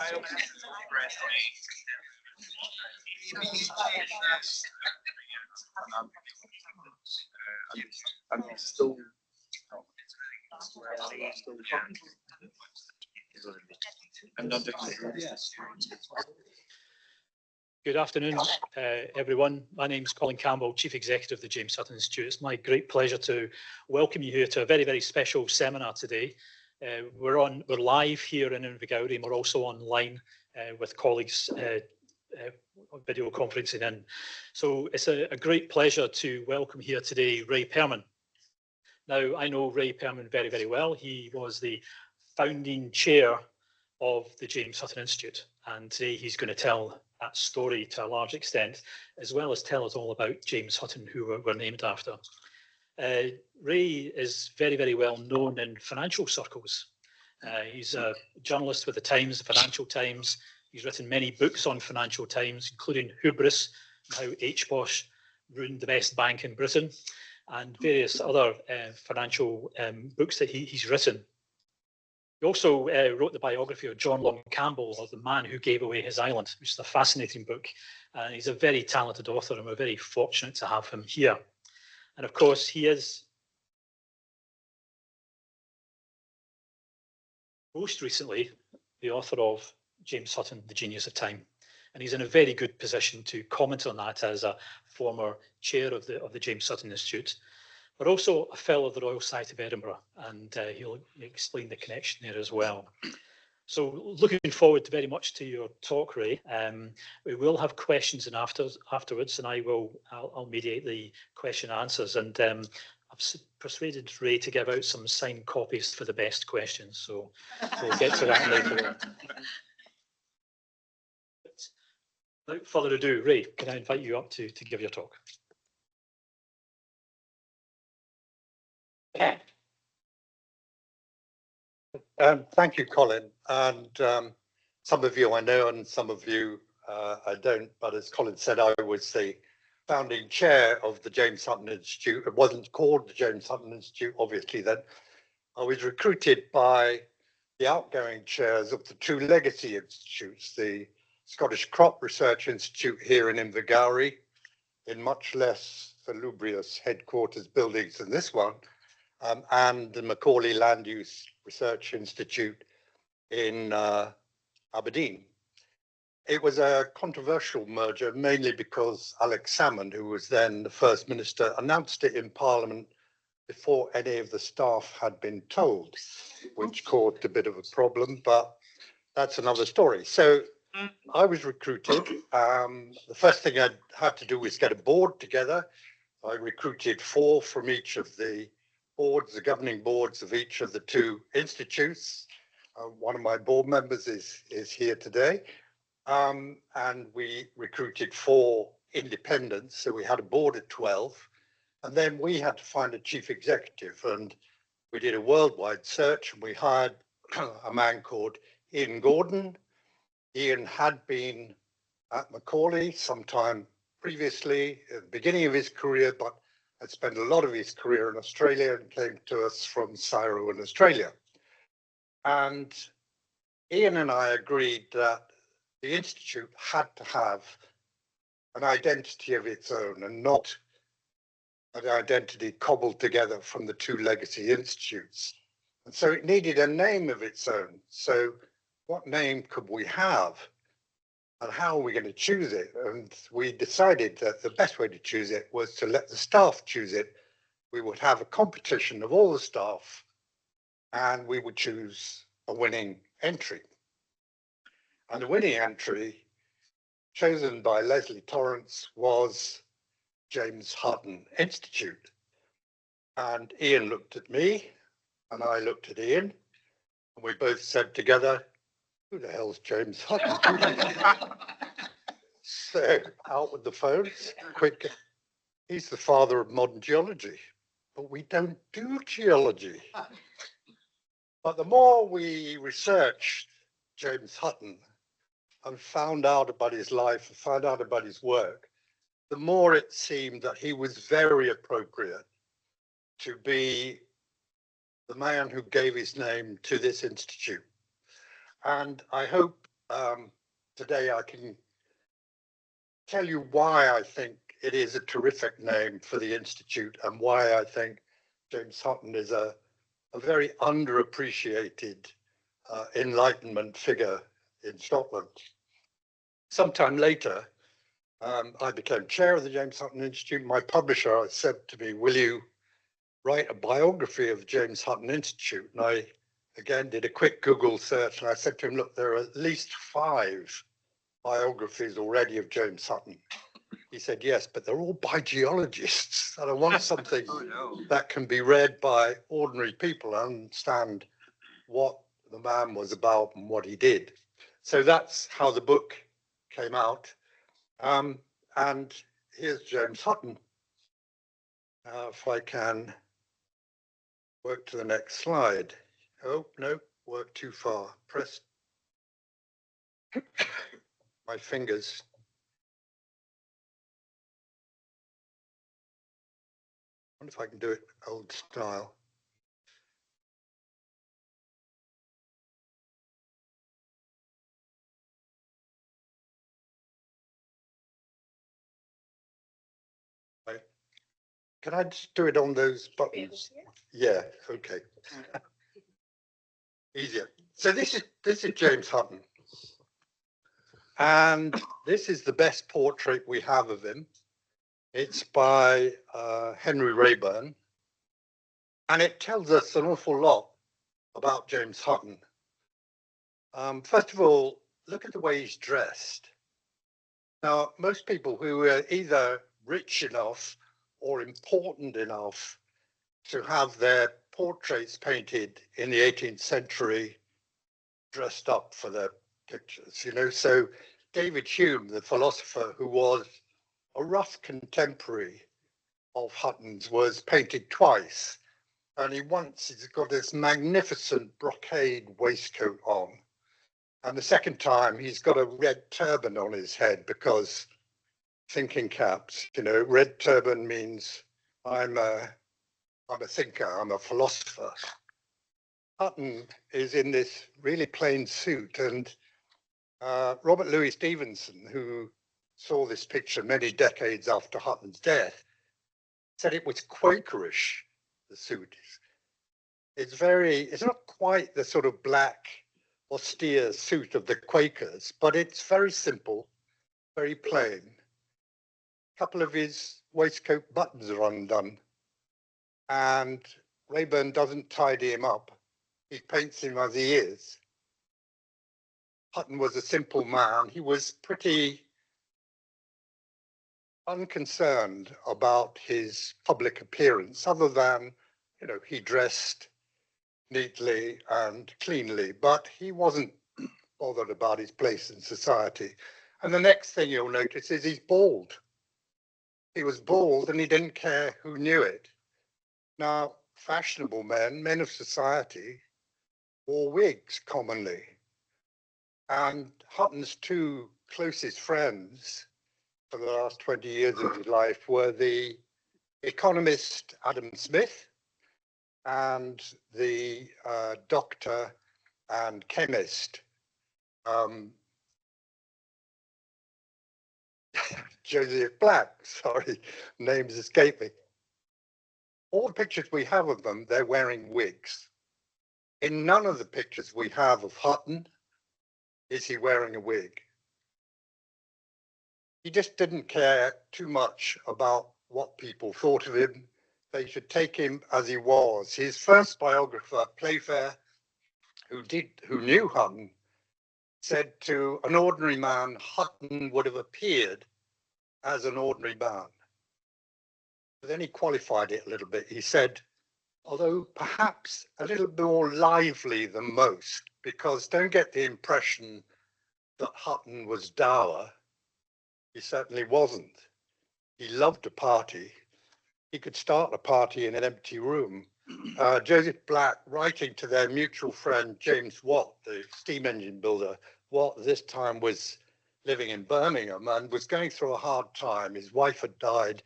I'm still. I'm not doing it. Good afternoon, everyone. My name is Colin Campbell, Chief Executive of the James Hutton Institute. It's my great pleasure to welcome you here to a very, very special seminar today. We're live here in Invergowrie, and we're also online with colleagues video conferencing in. So it's a great pleasure to welcome here today Ray Perman. Now, I know Ray Perman very, very well. He was the founding chair of the James Hutton Institute, and today he's going to tell that story to a large extent, as well as tell us all about James Hutton, who we're named after. Ray is very, very well known in financial circles. He's a journalist with the Times, the Financial Times. He's written many books on financial times, including Hubris, How HBOS Ruined the Best Bank in Britain, and various other financial books that he's written. He also wrote the biography of John Long Campbell, or The Man Who Gave Away His Island, which is a fascinating book. And he's a very talented author, and we're very fortunate to have him here. And of course, he is most recently the author of James Hutton, The Genius of Time. And he's in a very good position to comment on that as a former chair of the James Hutton Institute, but also a fellow of the Royal Society of Edinburgh, and he'll explain the connection there as well. So looking forward very much to your talk, Ray. We will have questions and afterwards, and I'll mediate the question and answers. And I've persuaded Ray to give out some signed copies for the best questions, so we'll get to that later. Without further ado, Ray, can I invite you up to give your talk? Thank you, Colin. And some of you I know, and some of you I don't. But as Colin said, I was the founding chair of the James Hutton Institute. It wasn't called the James Hutton Institute, obviously, then. I was recruited by the outgoing chairs of the two legacy institutes, the Scottish Crop Research Institute here in Invergowrie, in much less salubrious headquarters buildings than this one, and the Macaulay Land Use Research Institute in Aberdeen. It was a controversial merger, mainly because Alex Salmond, who was then the First Minister, announced it in Parliament before any of the staff had been told, which caused a bit of a problem, but that's another story. So I was recruited. The first thing I had to do was get a board together. I recruited 4 from each of the boards, the governing boards of each of the two institutes. One of my board members is here today. And we recruited 4 independents. So we had a board of 12. And then we had to find a chief executive. And we did a worldwide search, and we hired a man called Ian Gordon. Ian had been at Macaulay sometime previously, at the beginning of his career, but had spent a lot of his career in Australia and came to us from Cairo in Australia. And Ian and I agreed that the Institute had to have an identity of its own and not an identity cobbled together from the two legacy institutes. And so it needed a name of its own. So what name could we have? And how are we going to choose it? And we decided that the best way to choose it was to let the staff choose it. We would have a competition of all the staff, and we would choose a winning entry. And the winning entry, chosen by Leslie Torrance, was James Hutton Institute. And Ian looked at me, and I looked at Ian, and we both said together, "Who the hell's James Hutton?" So out with the phones, quick. He's the father of modern geology, but we don't do geology. But the more we researched James Hutton and found out about his life and found out about his work, the more it seemed that he was very appropriate to be the man who gave his name to this institute. And I hope today I can tell you why I think it is a terrific name for the Institute and why I think James Hutton is a very underappreciated Enlightenment figure in Scotland. Sometime later, I became chair of the James Hutton Institute. My publisher said to me, will you write a biography of the James Hutton Institute? And I, again, did a quick Google search and I said to him, look, there are at least 5 biographies already of James Hutton. He said, yes, but they're all by geologists. And I want something that can be read by ordinary people and understand what the man was about and what he did. So that's how the book came out. And here's James Hutton. If I can work to the next slide. Oh, no, work too far. Press my fingers. I wonder if I can do it old style. Right. Can I just do it on those buttons? Yeah, okay. Easier. So this is James Hutton. And this is the best portrait we have of him. It's by Henry Raeburn. And it tells us an awful lot about James Hutton. First of all, look at the way he's dressed. Now, most people who are either rich enough or important enough to have their portraits painted in the 18th century dressed up for their pictures, you know. So David Hume, the philosopher who was a rough contemporary of Hutton's, was painted twice. And he's got this magnificent brocade waistcoat on. And the second time he's got a red turban on his head because thinking caps, you know, red turban means I'm a thinker, I'm a philosopher. Hutton is in this really plain suit, and Robert Louis Stevenson, who saw this picture many decades after Hutton's death, said it was Quakerish, the suit. It's not quite the sort of black, austere suit of the Quakers, but it's very simple, very plain. A couple of his waistcoat buttons are undone, and Raeburn doesn't tidy him up. He paints him as he is. Hutton was a simple man. He was pretty unconcerned about his public appearance, other than, you know, he dressed neatly and cleanly, but he wasn't bothered about his place in society. And the next thing you'll notice is he's bald. He was bald and he didn't care who knew it. Now, fashionable men of society, wore wigs commonly. And Hutton's 2 closest friends for the last 20 years of his life were the economist Adam Smith and the doctor and chemist Joseph Black. Sorry, names escape me. All the pictures we have of them, they're wearing wigs. In none of the pictures we have of Hutton is he wearing a wig. He just didn't care too much about what people thought of him. They should take him as he was. His first biographer, Playfair, who knew Hutton, said to an ordinary man, Hutton would have appeared as an ordinary man. But then he qualified it a little bit. He said, although perhaps a little more lively than most, because don't get the impression that Hutton was dour. He certainly wasn't. He loved a party. He could start a party in an empty room. Joseph Black, writing to their mutual friend, James Watt, the steam engine builder, Watt this time was living in Birmingham and was going through a hard time. His wife had died.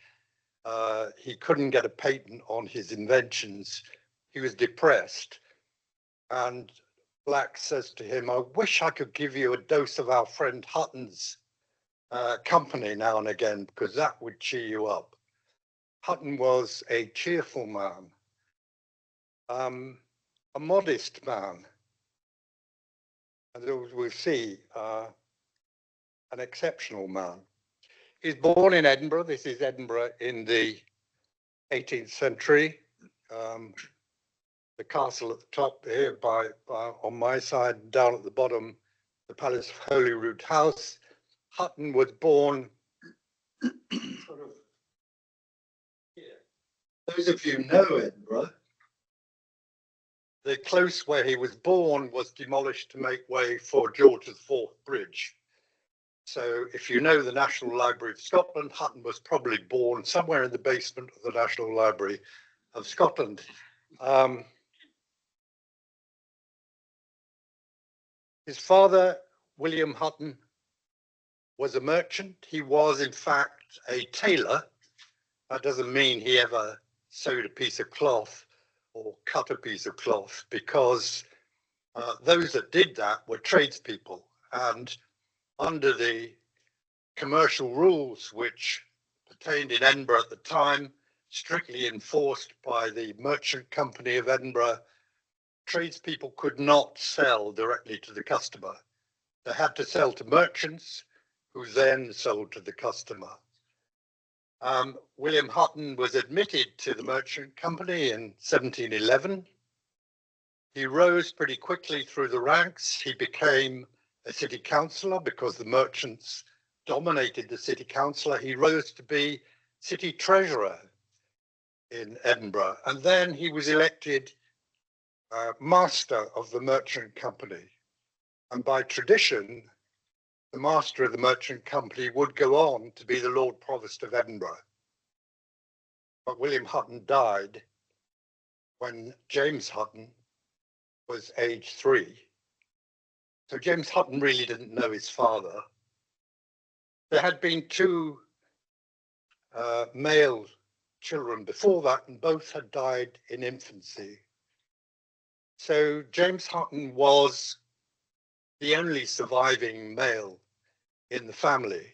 He couldn't get a patent on his inventions. He was depressed. And Black says to him, I wish I could give you a dose of our friend Hutton's company now and again, because that would cheer you up. Hutton was a cheerful man, a modest man, and as we'll see, an exceptional man. He's born in Edinburgh. This is Edinburgh in the 18th century. The castle at the top here on my side, down at the bottom, the Palace of Holyrood House. Hutton was born sort of here. Those of you know Edinburgh. The close where he was born was demolished to make way for George IV Bridge. So if you know the National Library of Scotland, Hutton was probably born somewhere in the basement of the National Library of Scotland. His father, William Hutton, was a merchant. He was, in fact, a tailor. That doesn't mean he ever sewed a piece of cloth or cut a piece of cloth, because those that did that were tradespeople. And under the commercial rules which pertained in Edinburgh at the time, strictly enforced by the Merchant Company of Edinburgh, tradespeople could not sell directly to the customer. They had to sell to merchants, who then sold to the customer. William Hutton was admitted to the Merchant Company in 1711. He rose pretty quickly through the ranks. He became a city councillor because the merchants dominated the city councillor. He rose to be city treasurer in Edinburgh, and then he was elected master of the Merchant Company. And by tradition, the master of the Merchant Company would go on to be the Lord Provost of Edinburgh. But William Hutton died when James Hutton was age 3. So James Hutton really didn't know his father. There had been 2 male children before that, and both had died in infancy. So James Hutton was the only surviving male in the family.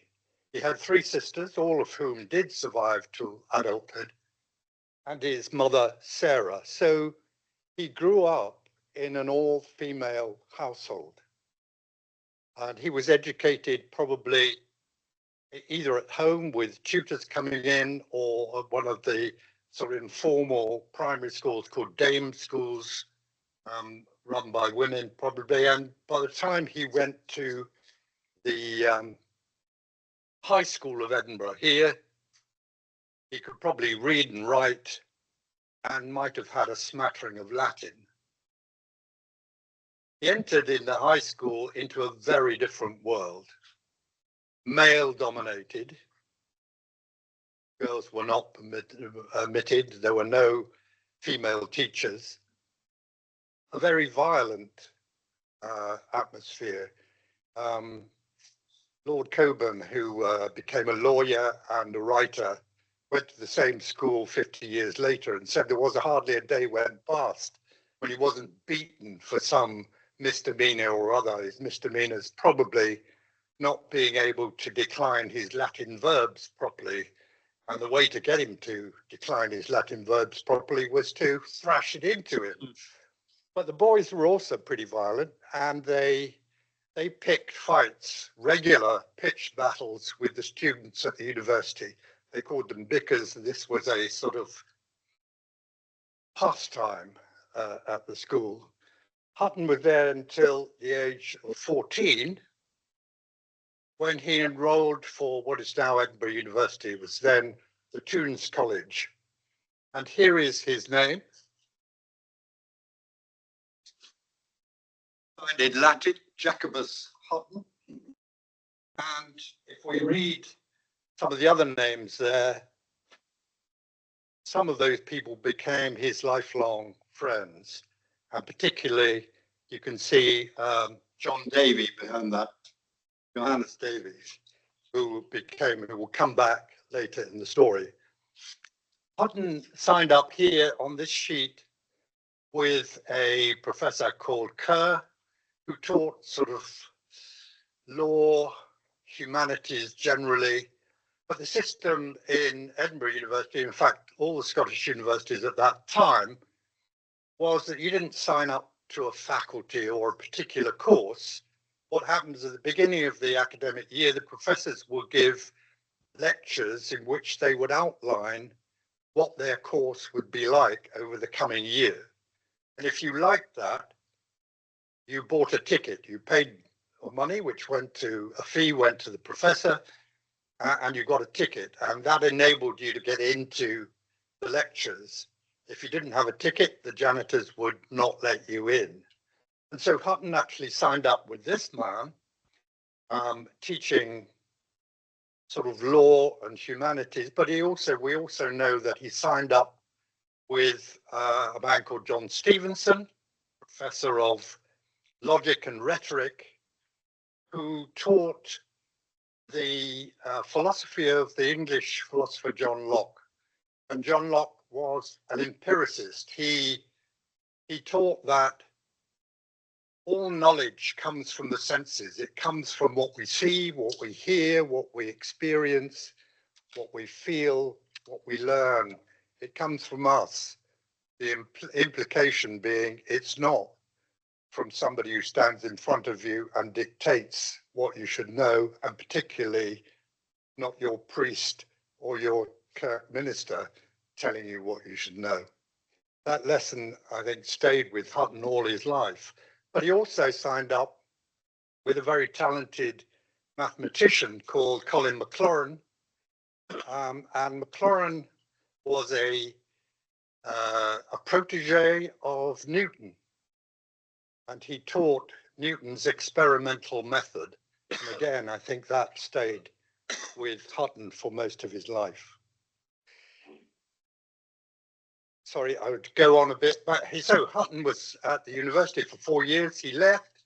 He had 3 sisters, all of whom did survive to adulthood, and his mother, Sarah. So he grew up in an all-female household. And he was educated probably either at home with tutors coming in, or at one of the sort of informal primary schools called dame schools, run by women probably. And by the time he went to the High School of Edinburgh here, he could probably read and write and might have had a smattering of Latin. He entered in the high school into a very different world, male dominated. Girls were not permitted. There were no female teachers. A very violent atmosphere. Lord Cockburn, who became a lawyer and a writer, went to the same school 50 years later and said there was hardly a day went past when he wasn't beaten for some misdemeanor or other. His misdemeanors probably not being able to decline his Latin verbs properly. And the way to get him to decline his Latin verbs properly was to thrash it into him. But the boys were also pretty violent, and they picked fights, regular pitched battles with the students at the university. They called them bickers. This was a sort of pastime at the school. Hutton was there until the age of 14, when he enrolled for what is now Edinburgh University. It was then the Tunes College. And here is his name. Signed in Latin, Jacobus Hutton. And if we read some of the other names there, some of those people became his lifelong friends. And particularly, you can see John Davy behind that, Johannes Davies, who will come back later in the story. Hutton signed up here on this sheet with a professor called Kerr, who taught sort of law, humanities generally. But the system in Edinburgh University, in fact, all the Scottish universities at that time, was that you didn't sign up to a faculty or a particular course. What happens at the beginning of the academic year, the professors will give lectures in which they would outline what their course would be like over the coming year. And if you liked that, you bought a ticket, you paid money, which went to a fee, went to the professor, and you got a ticket, and that enabled you to get into the lectures. If you didn't have a ticket, the janitors would not let you in. And so Hutton actually signed up with this man, teaching sort of law and humanities, but we also know that he signed up with a man called John Stevenson, professor of logic and rhetoric, who taught the philosophy of the English philosopher John Locke. And John Locke was an empiricist. He taught that all knowledge comes from the senses. It comes from what we see, what we hear, what we experience, what we feel, what we learn. It comes from us. The implication being it's not from somebody who stands in front of you and dictates what you should know, and particularly not your priest or your kirk minister telling you what you should know. That lesson, I think, stayed with Hutton all his life. But he also signed up with a very talented mathematician called Colin Maclaurin. And Maclaurin was a protege of Newton. And he taught Newton's experimental method. And again, I think that stayed with Hutton for most of his life. Sorry, I would go on a bit, but so Hutton was at the university for 4 years. He left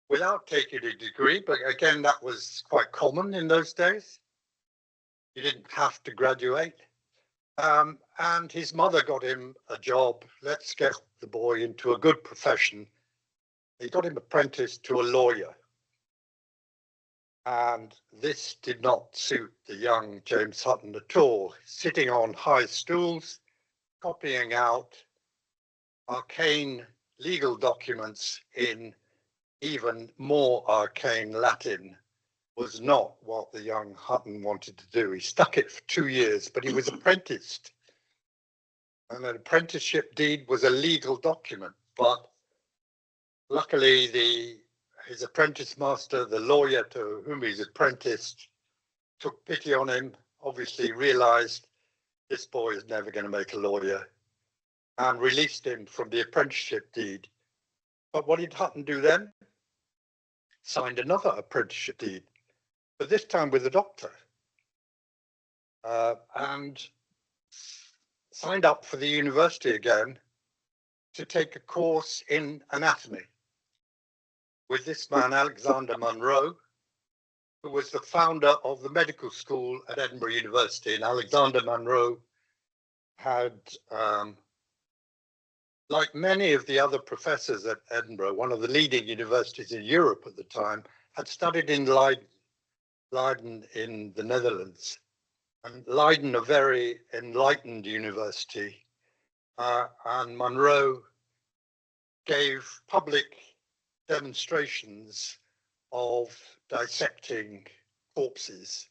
without taking a degree, but again, that was quite common in those days. You didn't have to graduate. And his mother got him a job. Let's get the boy into a good profession. He got him apprenticed to a lawyer. And this did not suit the young James Hutton at all. Sitting on high stools, copying out arcane legal documents in even more arcane Latin was not what the young Hutton wanted to do. He stuck it for 2 years, but he was apprenticed. And an apprenticeship deed was a legal document, but luckily his apprentice master, the lawyer to whom he's apprenticed, took pity on him, obviously realized this boy is never going to make a lawyer, and released him from the apprenticeship deed. But what did Hutton do then? Signed another apprenticeship deed, but this time with a doctor, and signed up for the university again to take a course in anatomy with this man, Alexander Munro, who was the founder of the medical school at Edinburgh University. And Alexander Munro had, like many of the other professors at Edinburgh, one of the leading universities in Europe at the time, had studied in Leiden in the Netherlands. And Leiden, a very enlightened university, and Munro gave public demonstrations of dissecting corpses,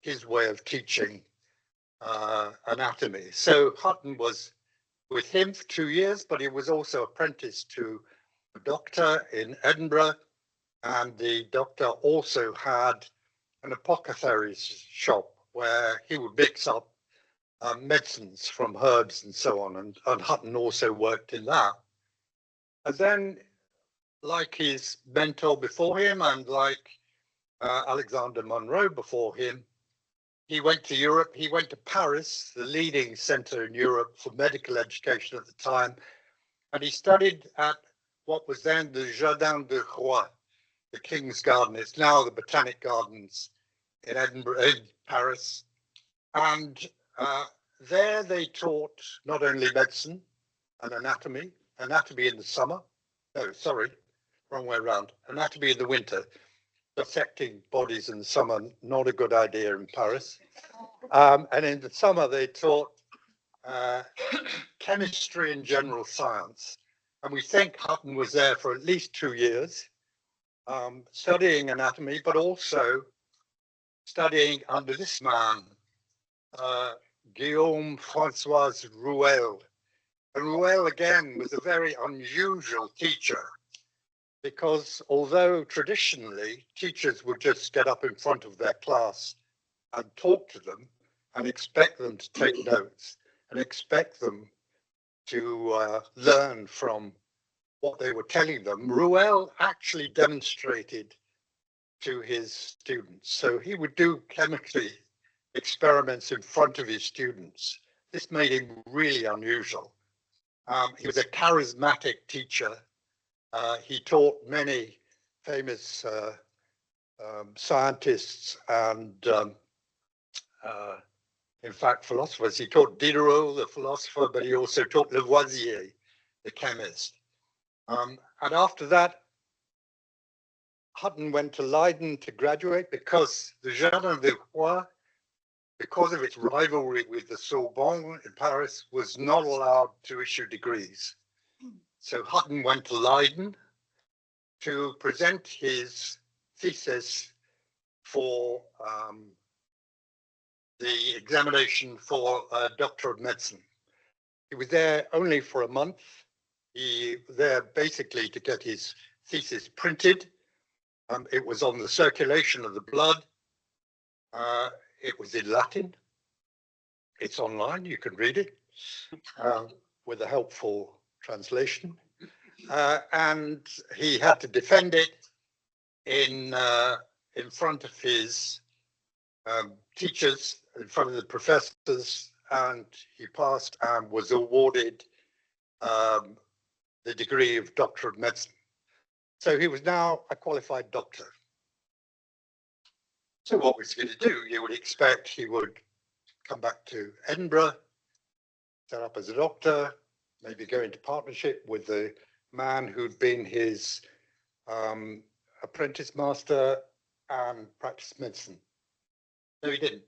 his way of teaching anatomy. So Hutton was with him for 2 years, but he was also apprenticed to a doctor in Edinburgh, and the doctor also had an apothecary's shop where he would mix up medicines from herbs and so on, and Hutton also worked in that. And then, like his mentor before him, and like Alexander Munro before him, he went to Europe. He went to Paris, the leading center in Europe for medical education at the time, and he studied at what was then the Jardin du Roi, the King's Garden. It's now the Botanic Gardens in Edinburgh, in Paris. And there they taught not only medicine and anatomy in the summer. No, sorry, wrong way around. Anatomy in the winter, dissecting bodies in the summer, not a good idea in Paris. And in the summer, they taught chemistry and general science. And we think Hutton was there for at least 2 years, studying anatomy, but also studying under this man, Guillaume François Rouel. And Rouel, again, was a very unusual teacher because although traditionally teachers would just get up in front of their class and talk to them and expect them to take notes and expect them to learn from what they were telling them, Rouel actually demonstrated to his students. So he would do chemistry experiments in front of his students. This made him really unusual. He was a charismatic teacher. He taught many famous scientists and, in fact, philosophers. He taught Diderot, the philosopher, but he also taught Lavoisier, the chemist. And after that, Hutton went to Leiden to graduate because the Jardin des Rois, because of its rivalry with the Sorbonne in Paris, was not allowed to issue degrees. So Hutton went to Leiden to present his thesis for the examination for a Doctor of Medicine. He was there only for a month. He was there basically to get his thesis printed. It was on the circulation of the blood. It was in Latin. It's online, you can read it with a helpful translation. And he had to defend it in front of his teachers, in front of the professors, and he passed and was awarded the degree of Doctor of Medicine. So he was now a qualified doctor. So what was he going to do? You would expect he would come back to Edinburgh, set up as a doctor, maybe go into partnership with the man who'd been his apprentice master and practice medicine. No, he didn't.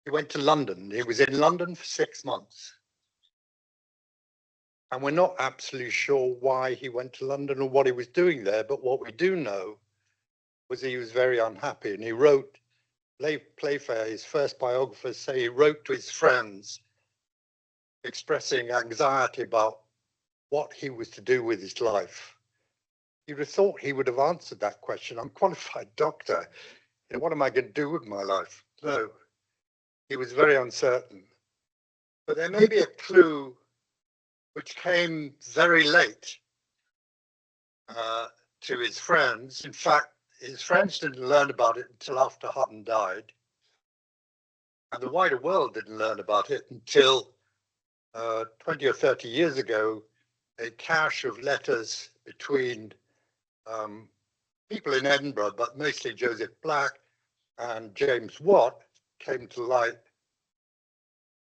He went to London. He was in London for 6 months. And we're not absolutely sure why he went to London or what he was doing there, but what we do know was he was very unhappy. And he wrote, Playfair, his first biographers say he wrote to his friends expressing anxiety about what he was to do with his life. You'd have thought he would have answered that question. I'm a qualified doctor. You know, what am I going to do with my life? No, he was very uncertain. But there may be a clue which came very late to his friends. In fact, his friends didn't learn about it until after Hutton died. And the wider world didn't learn about it until 20 or 30 years ago. A cache of letters between people in Edinburgh, but mostly Joseph Black and James Watt, came to light.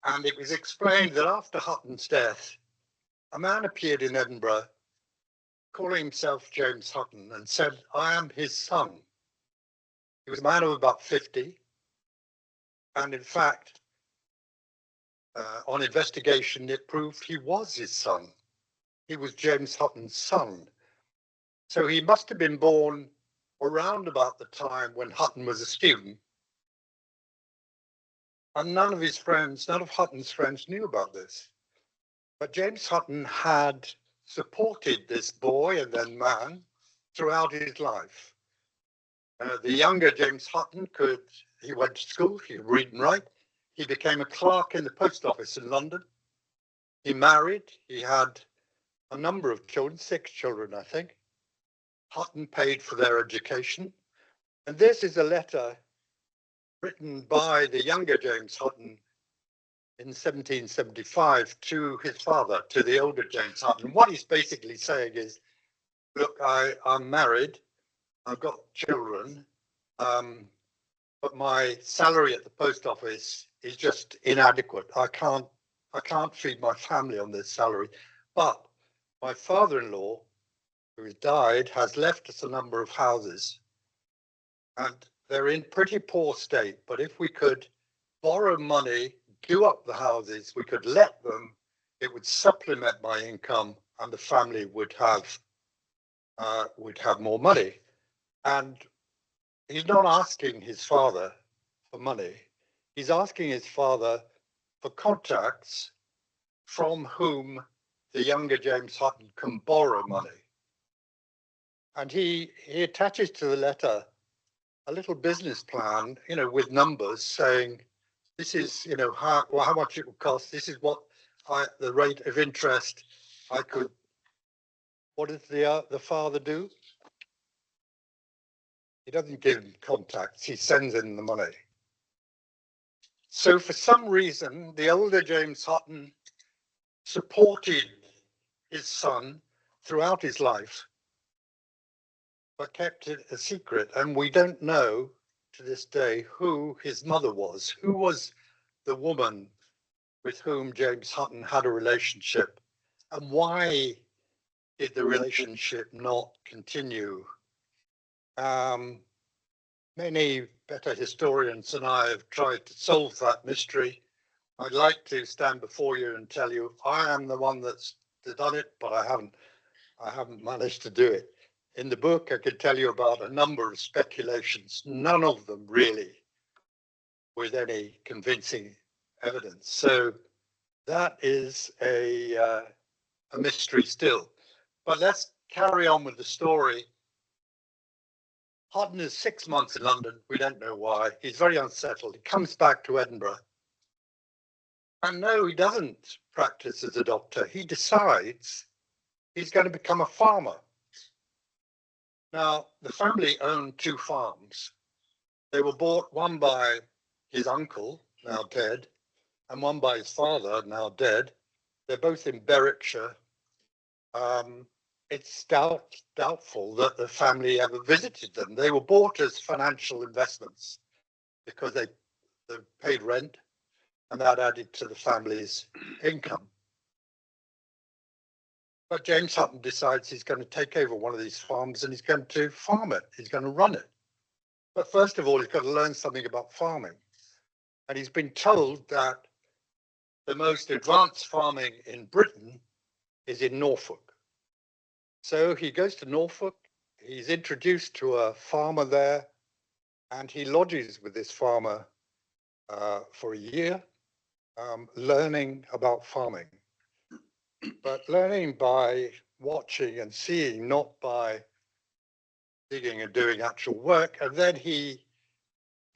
And it was explained that after Hutton's death, a man appeared in Edinburgh calling himself James Hutton and said, I am his son. He was a man of about 50. And in fact, on investigation, it proved he was his son. He was James Hutton's son. So he must have been born around about the time when Hutton was a student. And none of his friends, none of Hutton's friends knew about this. But James Hutton had supported this boy and then man throughout his life. The younger James Hutton he went to school, he could read and write. He became a clerk in the post office in London. He married, he had a number of children, 6 children, I think. Hutton paid for their education. And this is a letter written by the younger James Hutton in 1775 to his father, to the older James Hutton. What he's basically saying is, look, I'm married, I've got children, but my salary at the post office is just inadequate. I can't feed my family on this salary. But my father-in-law who's died, has left us a number of houses, and they're in pretty poor state. But if we could borrow money, do up the houses, we could let them, it would supplement my income, and the family would have more money. And he's not asking his father for money. He's asking his father for contacts from whom the younger James Hutton can borrow money. And he attaches to the letter a little business plan, with numbers saying, this is, how much it would cost. This is what the rate of interest I could. What does the father do? He doesn't give him contacts. He sends in the money. So for some reason, the older James Hutton supported his son throughout his life, but kept it a secret. And we don't know to this day who his mother was, who was the woman with whom James Hutton had a relationship, and why did the relationship not continue? Many better historians than I have tried to solve that mystery. I'd like to stand before you and tell you I am the one that's done it, but I haven't managed to do it. In the book, I could tell you about a number of speculations, none of them really with any convincing evidence. So that is a mystery still. But let's carry on with the story. Hutton is 6 months in London. We don't know why. He's very unsettled. He comes back to Edinburgh. And no, he doesn't practice as a doctor. He decides he's going to become a farmer. Now, the family owned 2 farms. They were bought, one by his uncle, now dead, and one by his father, now dead. They're both in Berwickshire. It's doubtful that the family ever visited them. They were bought as financial investments because they paid rent, and that added to the family's income. But James Hutton decides he's going to take over one of these farms and he's going to farm it. He's going to run it. But first of all, he's got to learn something about farming. And he's been told that the most advanced farming in Britain is in Norfolk. So he goes to Norfolk, he's introduced to a farmer there, and he lodges with this farmer for a year, learning about farming. But learning by watching and seeing, not by digging and doing actual work. And then he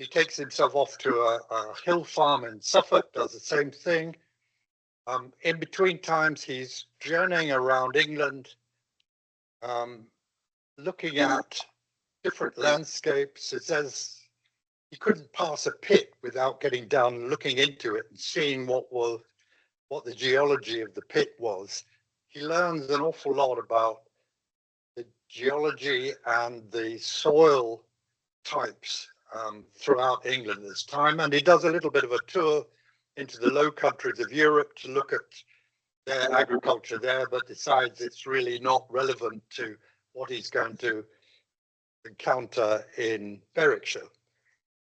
takes himself off to a hill farm in Suffolk, does the same thing. In between times, he's journeying around England, looking at different landscapes. It says he couldn't pass a pit without getting down and looking into it and seeing what the geology of the pit was. He learns an awful lot about the geology and the soil types throughout England this time. And he does a little bit of a tour into the Low Countries of Europe to look at their agriculture there, but decides it's really not relevant to what he's going to encounter in Berwickshire.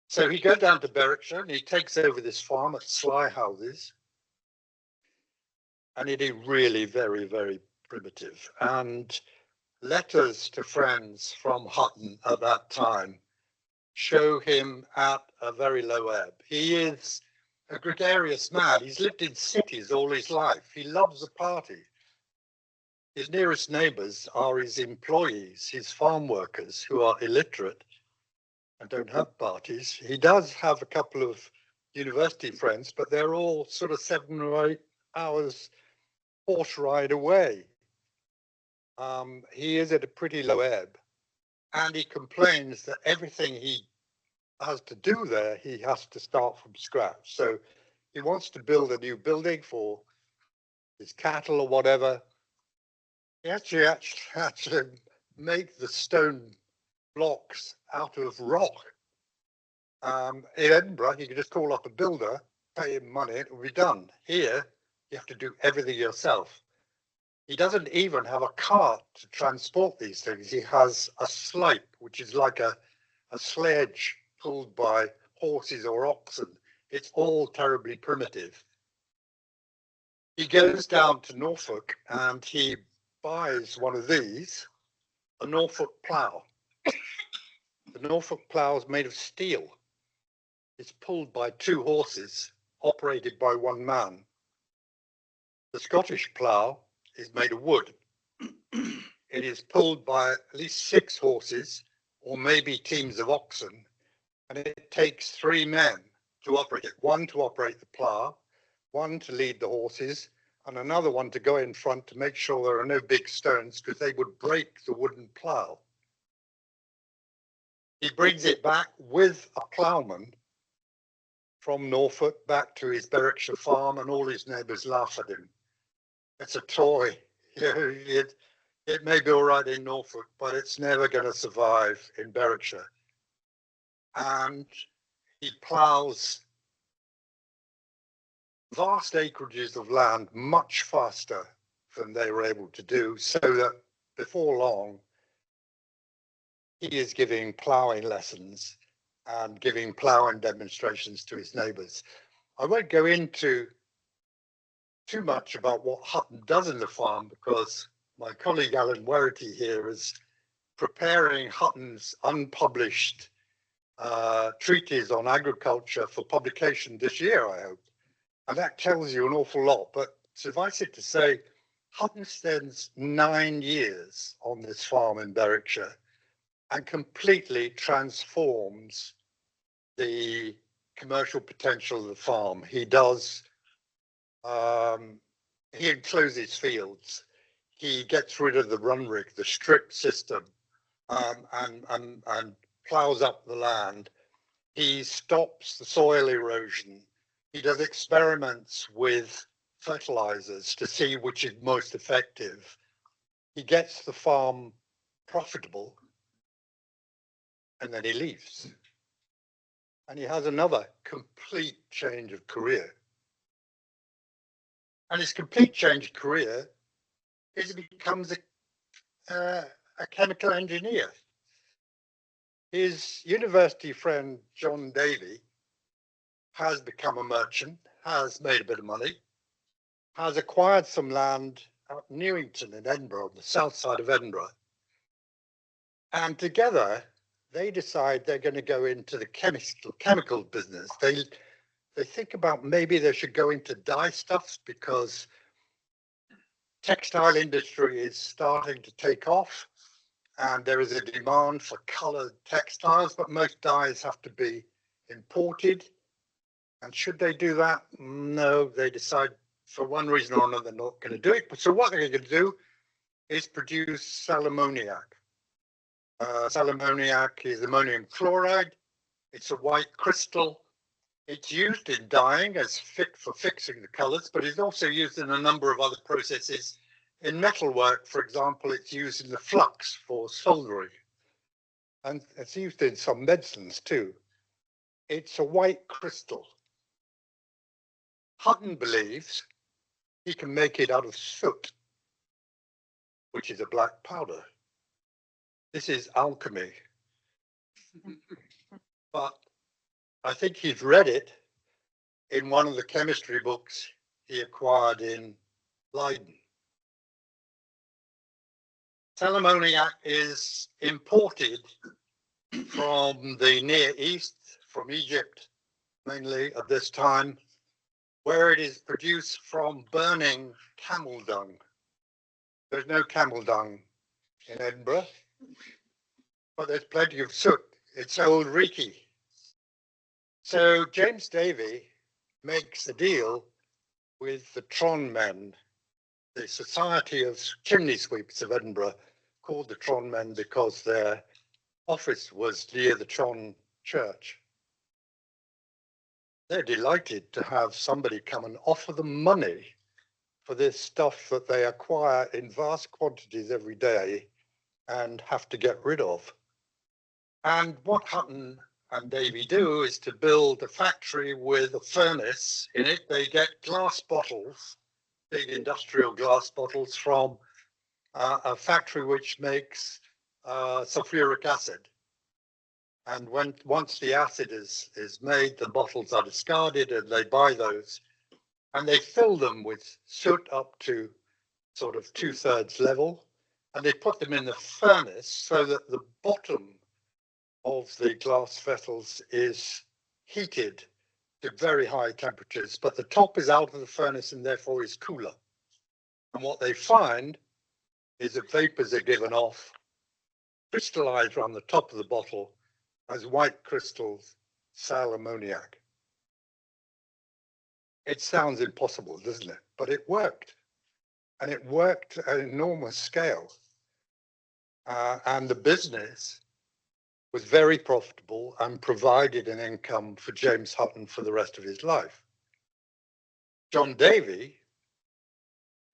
So he goes down to Berwickshire and he takes over this farm at Sly Houses. And it is really very, very primitive. And letters to friends from Hutton at that time show him at a very low ebb. He is a gregarious man. He's lived in cities all his life. He loves a party. His nearest neighbors are his employees, his farm workers who are illiterate and don't have parties. He does have a couple of university friends, but they're all sort of 7 or 8 hours horse ride away. He is at a pretty low ebb, and he complains that everything he has to do there, he has to start from scratch. So he wants to build a new building for his cattle or whatever. He actually make the stone blocks out of rock. In Edinburgh, you can just call up a builder, pay him money, it will be done. Here, you have to do everything yourself. He doesn't even have a cart to transport these things. He has a slipe, which is like a sledge pulled by horses or oxen. It's all terribly primitive. He goes down to Norfolk and he buys one of these, a Norfolk plough. The Norfolk plough is made of steel. It's pulled by 2 horses, operated by 1 man. The Scottish plough is made of wood. It is pulled by at least 6 horses, or maybe teams of oxen, and it takes 3 men to operate it. 1 to operate the plough, 1 to lead the horses, and another one to go in front to make sure there are no big stones, because they would break the wooden plough. He brings it back with a ploughman from Norfolk back to his Berwickshire farm, and all his neighbours laugh at him. It's a toy. It may be all right in Norfolk, but it's never going to survive in Berwickshire. And he ploughs vast acreages of land much faster than they were able to do, so that before long, he is giving ploughing lessons and giving ploughing demonstrations to his neighbours. I won't go into too much about what Hutton does in the farm, because my colleague Alan Werity here is preparing Hutton's unpublished treatise on agriculture for publication this year, I hope. And that tells you an awful lot. But suffice it to say, Hutton spends 9 years on this farm in Berwickshire and completely transforms the commercial potential of the farm. He does, he encloses fields. He gets rid of the run rig, the strip system, and plows up the land. He stops the soil erosion. He does experiments with fertilizers to see which is most effective. He gets the farm profitable, and then he leaves. And he has another complete change of career. And his complete change of career is he becomes a chemical engineer. His university friend, John Davy, has become a merchant, has made a bit of money, has acquired some land out Newington in Edinburgh, on the south side of Edinburgh. And together, they decide they're going to go into the chemical business. They think about maybe they should go into dye stuffs, because textile industry is starting to take off and there is a demand for colored textiles, but most dyes have to be imported. And should they do that? No, they decide for one reason or another they're not going to do it. So what they're going to do is produce sal ammoniac. Sal ammoniac is ammonium chloride. It's a white crystal. It's used in dyeing as fit for fixing the colors, but it's also used in a number of other processes. In metalwork, for example, it's used in the flux for soldering. And it's used in some medicines too. It's a white crystal. Hutton believes he can make it out of soot, which is a black powder. This is alchemy. But I think he's read it in one of the chemistry books he acquired in Leiden. Sal ammoniac is imported from the Near East, from Egypt mainly at this time, where it is produced from burning camel dung. There's no camel dung in Edinburgh, but there's plenty of soot. It's old reeky. So James Davy makes a deal with the Tron men, the Society of Chimney Sweeps of Edinburgh, called the Tron men because their office was near the Tron church. They're delighted to have somebody come and offer them money for this stuff that they acquire in vast quantities every day and have to get rid of. And what Hutton and Davy do is to build a factory with a furnace in it. They get glass bottles big industrial glass bottles from a factory which makes sulfuric acid. And once the acid is made, the bottles are discarded and they buy those and they fill them with soot up to sort of 2/3 level. And they put them in the furnace so that the bottom of the glass vessels is heated to very high temperatures, but the top is out of the furnace and therefore is cooler. And what they find is that vapors are given off, crystallized around the top of the bottle as white crystals, sal ammoniac. It sounds impossible, doesn't it? But it worked. And it worked at an enormous scale. And the business was very profitable and provided an income for James Hutton for the rest of his life. John Davy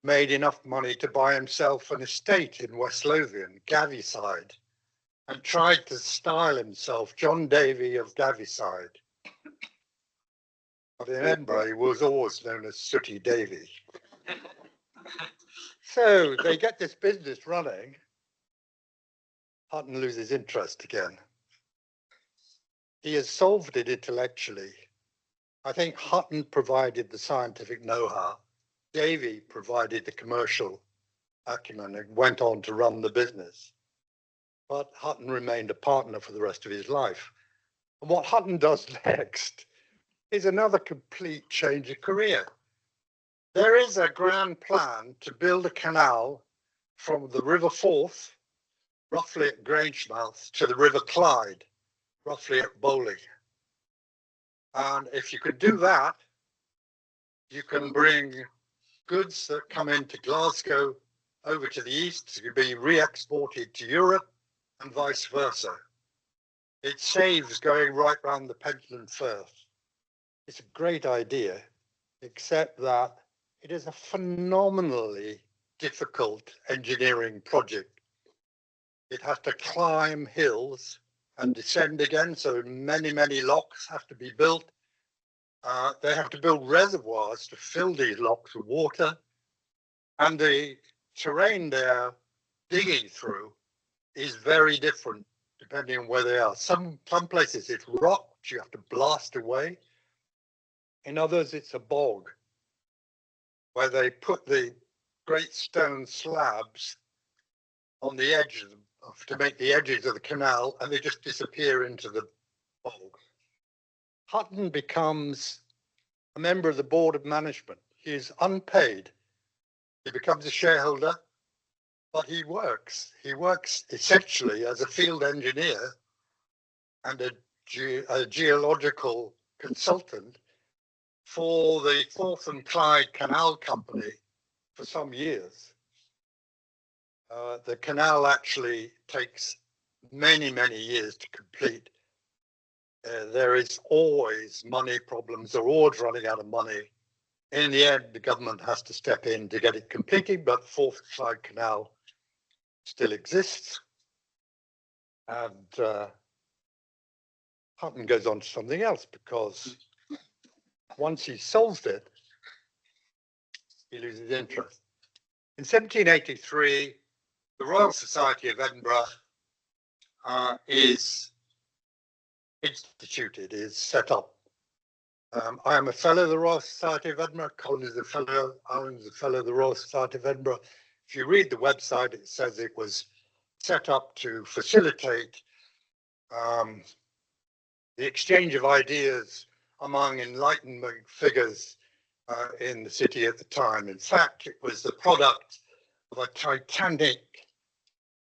made enough money to buy himself an estate in West Lothian, Gavyside, and tried to style himself John Davy of Gavyside. But in Edinburgh, he was always known as Sooty Davy. So they get this business running. Hutton loses interest again. He has solved it intellectually. I think Hutton provided the scientific know-how. Davy provided the commercial acumen and went on to run the business. But Hutton remained a partner for the rest of his life. And what Hutton does next is another complete change of career. There is a grand plan to build a canal from the River Forth, roughly at Grangemouth, to the River Clyde, roughly at Bowling. And if you could do that, you can bring goods that come into Glasgow over to the east to be re-exported to Europe and vice versa. It saves going right round the Pentland Firth. It's a great idea, except that it is a phenomenally difficult engineering project. It has to climb hills and descend again, so many, many locks have to be built. They have to build reservoirs to fill these locks with water, and the terrain they're digging through is very different depending on where they are. Some places it's rock, which you have to blast away. In others, it's a bog, where they put the great stone slabs on the edges to make the edges of the canal, and they just disappear into the bog. Hutton becomes a member of the board of management. He is unpaid. He becomes a shareholder, but he works. He works essentially as a field engineer and a geological consultant for the Forth and Clyde Canal Company for some years. The canal actually takes many, many years to complete. There is always money problems. They're always running out of money. In the end, the government has to step in to get it completed, but Forth and Clyde Canal still exists. And Hutton goes on to something else, because once he solved it, he loses interest. In 1783, the Royal Society of Edinburgh is instituted, is set up. I am a fellow of the Royal Society of Edinburgh. Colin is a fellow, Alan's a fellow of the Royal Society of Edinburgh. If you read the website, it says it was set up to facilitate the exchange of ideas among Enlightenment figures in the city at the time. In fact, it was the product of a titanic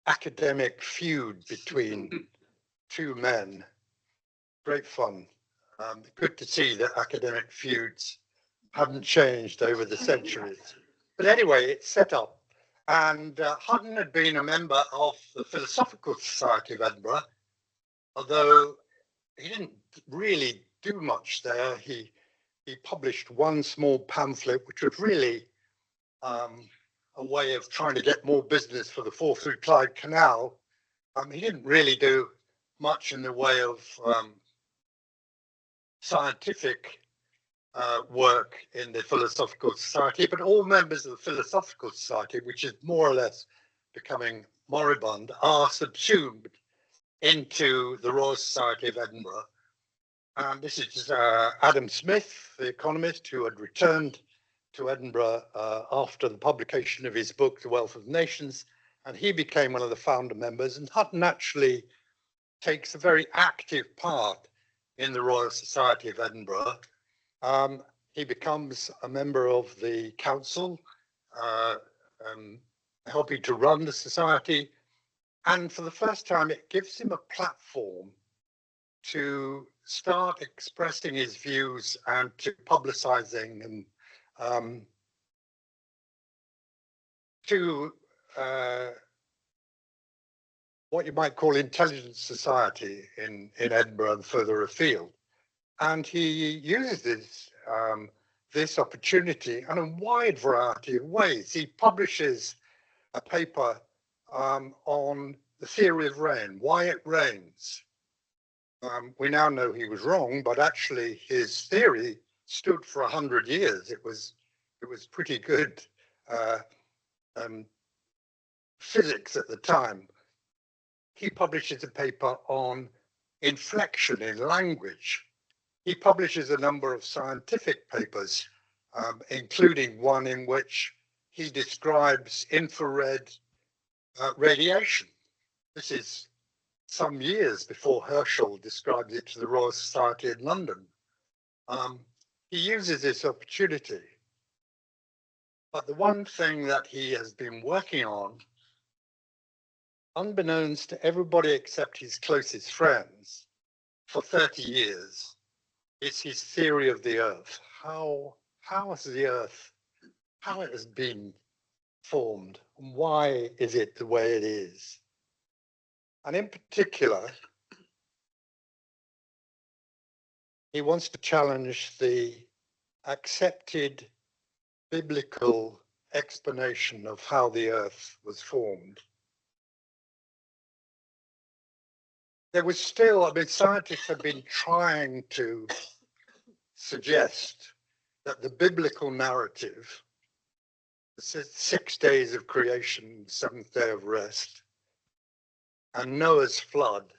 academic feud between two men. Great fun. Good to see that academic feuds haven't changed over the centuries. But anyway, it's set up. And Hutton had been a member of the Philosophical Society of Edinburgh, although he didn't really do much there. He published one small pamphlet, which was really a way of trying to get more business for the Forth and Clyde Canal. He didn't really do much in the way of scientific work in the Philosophical Society, but all members of the Philosophical Society, which is more or less becoming moribund, are subsumed into the Royal Society of Edinburgh. And this is Adam Smith, the economist, who had returned to Edinburgh after the publication of his book, The Wealth of Nations, and he became one of the founder members. And Hutton actually takes a very active part in the Royal Society of Edinburgh. He becomes a member of the council, helping to run the society. And for the first time, it gives him a platform to start expressing his views and to publicizing and to what you might call intelligent society in Edinburgh and further afield. And he uses this opportunity in a wide variety of ways. He publishes a paper on the theory of rain, why it rains. We now know he was wrong, but actually his theory stood for 100 years. It was pretty good physics at the time. He publishes a paper on inflection in language. He publishes a number of scientific papers, including one in which he describes infrared radiation. This is some years before Herschel described it to the Royal Society in London. He uses this opportunity. But the one thing that he has been working on, unbeknownst to everybody except his closest friends, for 30 years, is his theory of the Earth. How has the Earth, how it has been formed, and why is it the way it is? And in particular, he wants to challenge the accepted biblical explanation of how the Earth was formed. There was still, scientists have been trying to suggest that the biblical narrative, the 6 days of creation, 7th day of rest, and Noah's flood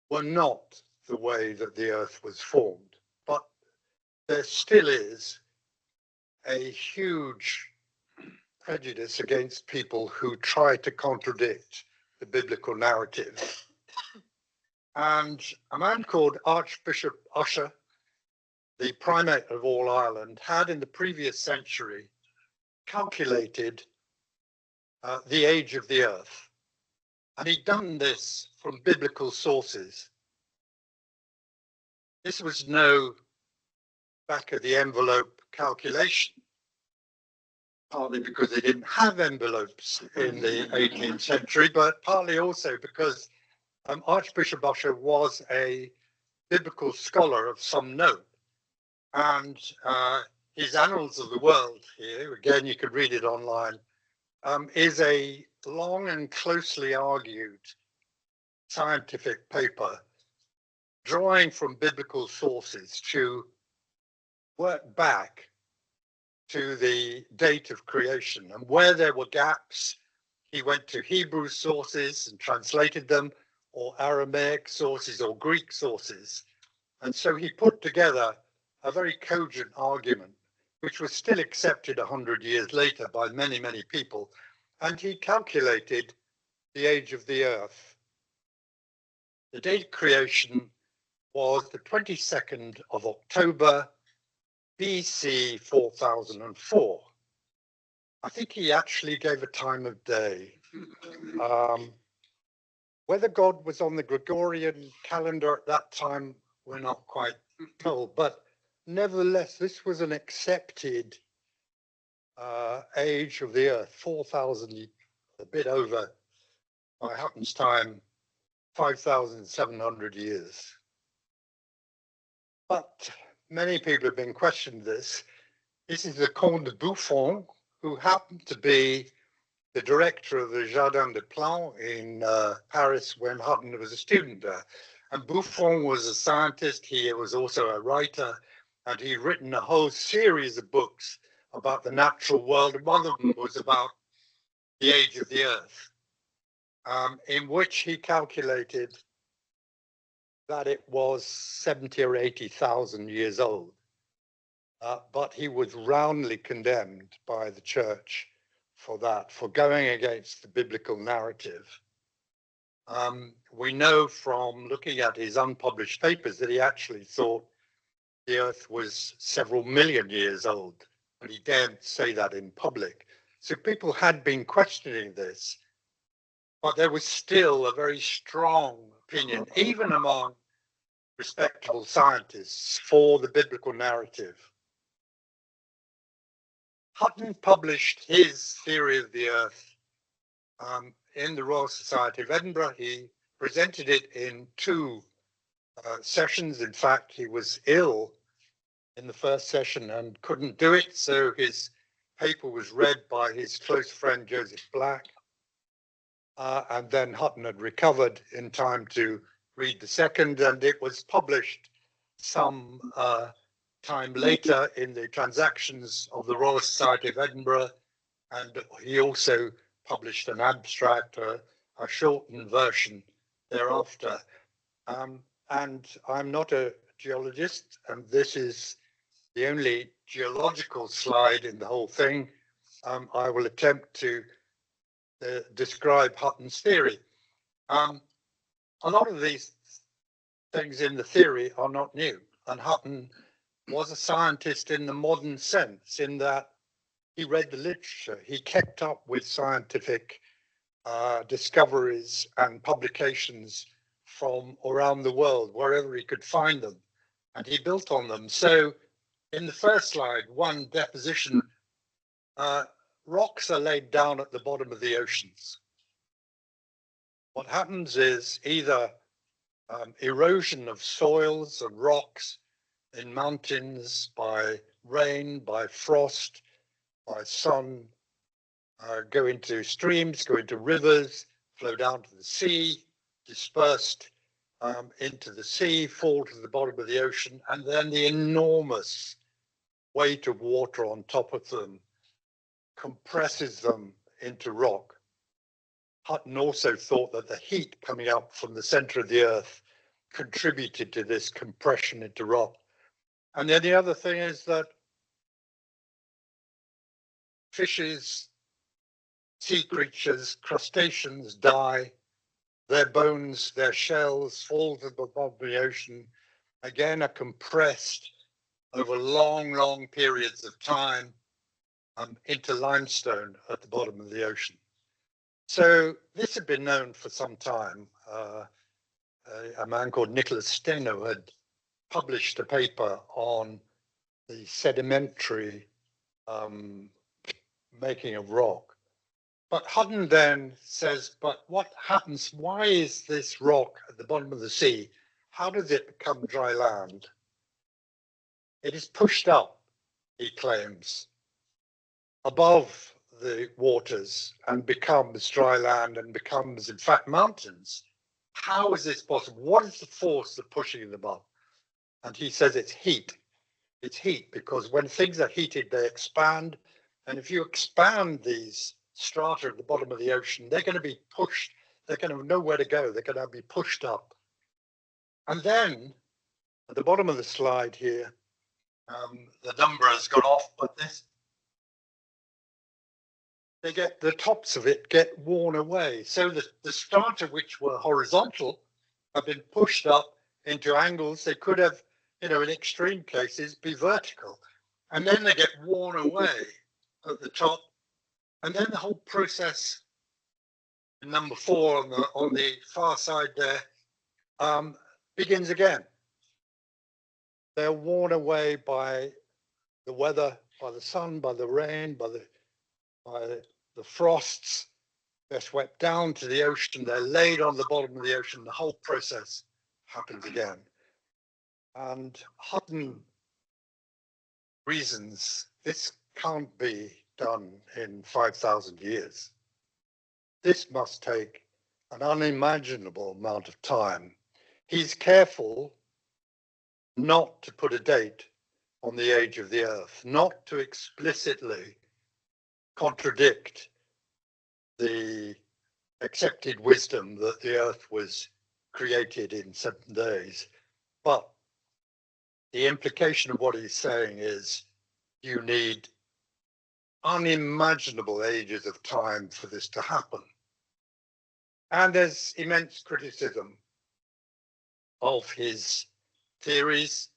were not the way that the earth was formed. But there still is a huge prejudice against people who try to contradict the biblical narrative. And a man called Archbishop Usher, the primate of all Ireland, had in the previous century calculated the age of the earth. And he'd done this from biblical sources. This was no back of the envelope calculation, partly because they didn't have envelopes in the 18th century, but partly also because Archbishop Usher was a biblical scholar of some note. And his Annals of the World here, again, you could read it online, is a long and closely argued scientific paper drawing from biblical sources to work back to the date of creation. And where there were gaps, he went to Hebrew sources and translated them, or Aramaic sources or Greek sources. And so he put together a very cogent argument, which was still accepted 100 years later by many, many people. And he calculated the age of the earth. The date of creation was the 22nd of October, BC 4004. I think he actually gave a time of day. Whether God was on the Gregorian calendar at that time, we're not quite told, but nevertheless, this was an accepted age of the earth, 4,000, a bit over, by Hutton's time, 5,700 years. But many people have been questioning this. This is the Comte de Buffon, who happened to be the director of the Jardin des Plantes in Paris when Hutton was a student there. And Buffon was a scientist. He was also a writer. and he'd written a whole series of books about the natural world, and one of them was about the age of the Earth, in which he calculated that it was 70 or 80,000 years old. But he was roundly condemned by the church for that, for going against the biblical narrative. We know from looking at his unpublished papers that he actually thought the Earth was several million years old, but he daren't say that in public. So people had been questioning this, but there was still a very strong opinion, even among respectable scientists, for the biblical narrative. Hutton published his theory of the Earth in the Royal Society of Edinburgh. He presented it in two sessions. In fact, he was ill in the first session and couldn't do it, so his paper was read by his close friend Joseph Black, and then Hutton had recovered in time to read the second, and it was published some time later in the Transactions of the Royal Society of Edinburgh, and he also published an abstract, a shortened version thereafter. And I'm not a geologist, and this is the only geological slide in the whole thing. I will attempt to describe Hutton's theory. A lot of these things in the theory are not new, and Hutton was a scientist in the modern sense, in that he read the literature, he kept up with scientific discoveries and publications from around the world, wherever he could find them, and he built on them. So in the first slide, one deposition, rocks are laid down at the bottom of the oceans. What happens is either erosion of soils and rocks in mountains by rain, by frost, by sun, go into streams, go into rivers, flow down to the sea, dispersed into the sea, fall to the bottom of the ocean, and then the enormous weight of water on top of them compresses them into rock. Hutton also thought that the heat coming up from the center of the Earth contributed to this compression into rock. And then the other thing is that fishes, sea creatures, crustaceans die, their bones, their shells fall to the bottom of the ocean, again are compressed over long, long periods of time into limestone at the bottom of the ocean. So this had been known for some time. A man called Nicholas Steno had published a paper on the sedimentary making of rock. But Hutton then says, but what happens? Why is this rock at the bottom of the sea? How does it become dry land? It is pushed up, he claims, above the waters and becomes dry land and becomes, in fact, mountains. How is this possible? What is the force of pushing them up? And he says it's heat. It's heat, because when things are heated, they expand. And if you expand these strata at the bottom of the ocean, they're going to be pushed. They're going to have nowhere to go. They're going to be pushed up. And then at the bottom of the slide here, the number has gone off, but the tops of it get worn away. So the strata which were horizontal have been pushed up into angles. They could have, in extreme cases, be vertical. And then they get worn away at the top. And then the whole process, number 4 on the far side there, begins again. They're worn away by the weather, by the sun, by the rain, by the frosts. They're swept down to the ocean. They're laid on the bottom of the ocean. The whole process happens again. And Hutton reasons this can't be done in 5,000 years. This must take an unimaginable amount of time. He's careful not to put a date on the age of the Earth, not to explicitly contradict the accepted wisdom that the Earth was created in 7 days. But the implication of what he's saying is you need unimaginable ages of time for this to happen. And there's immense criticism of his theories.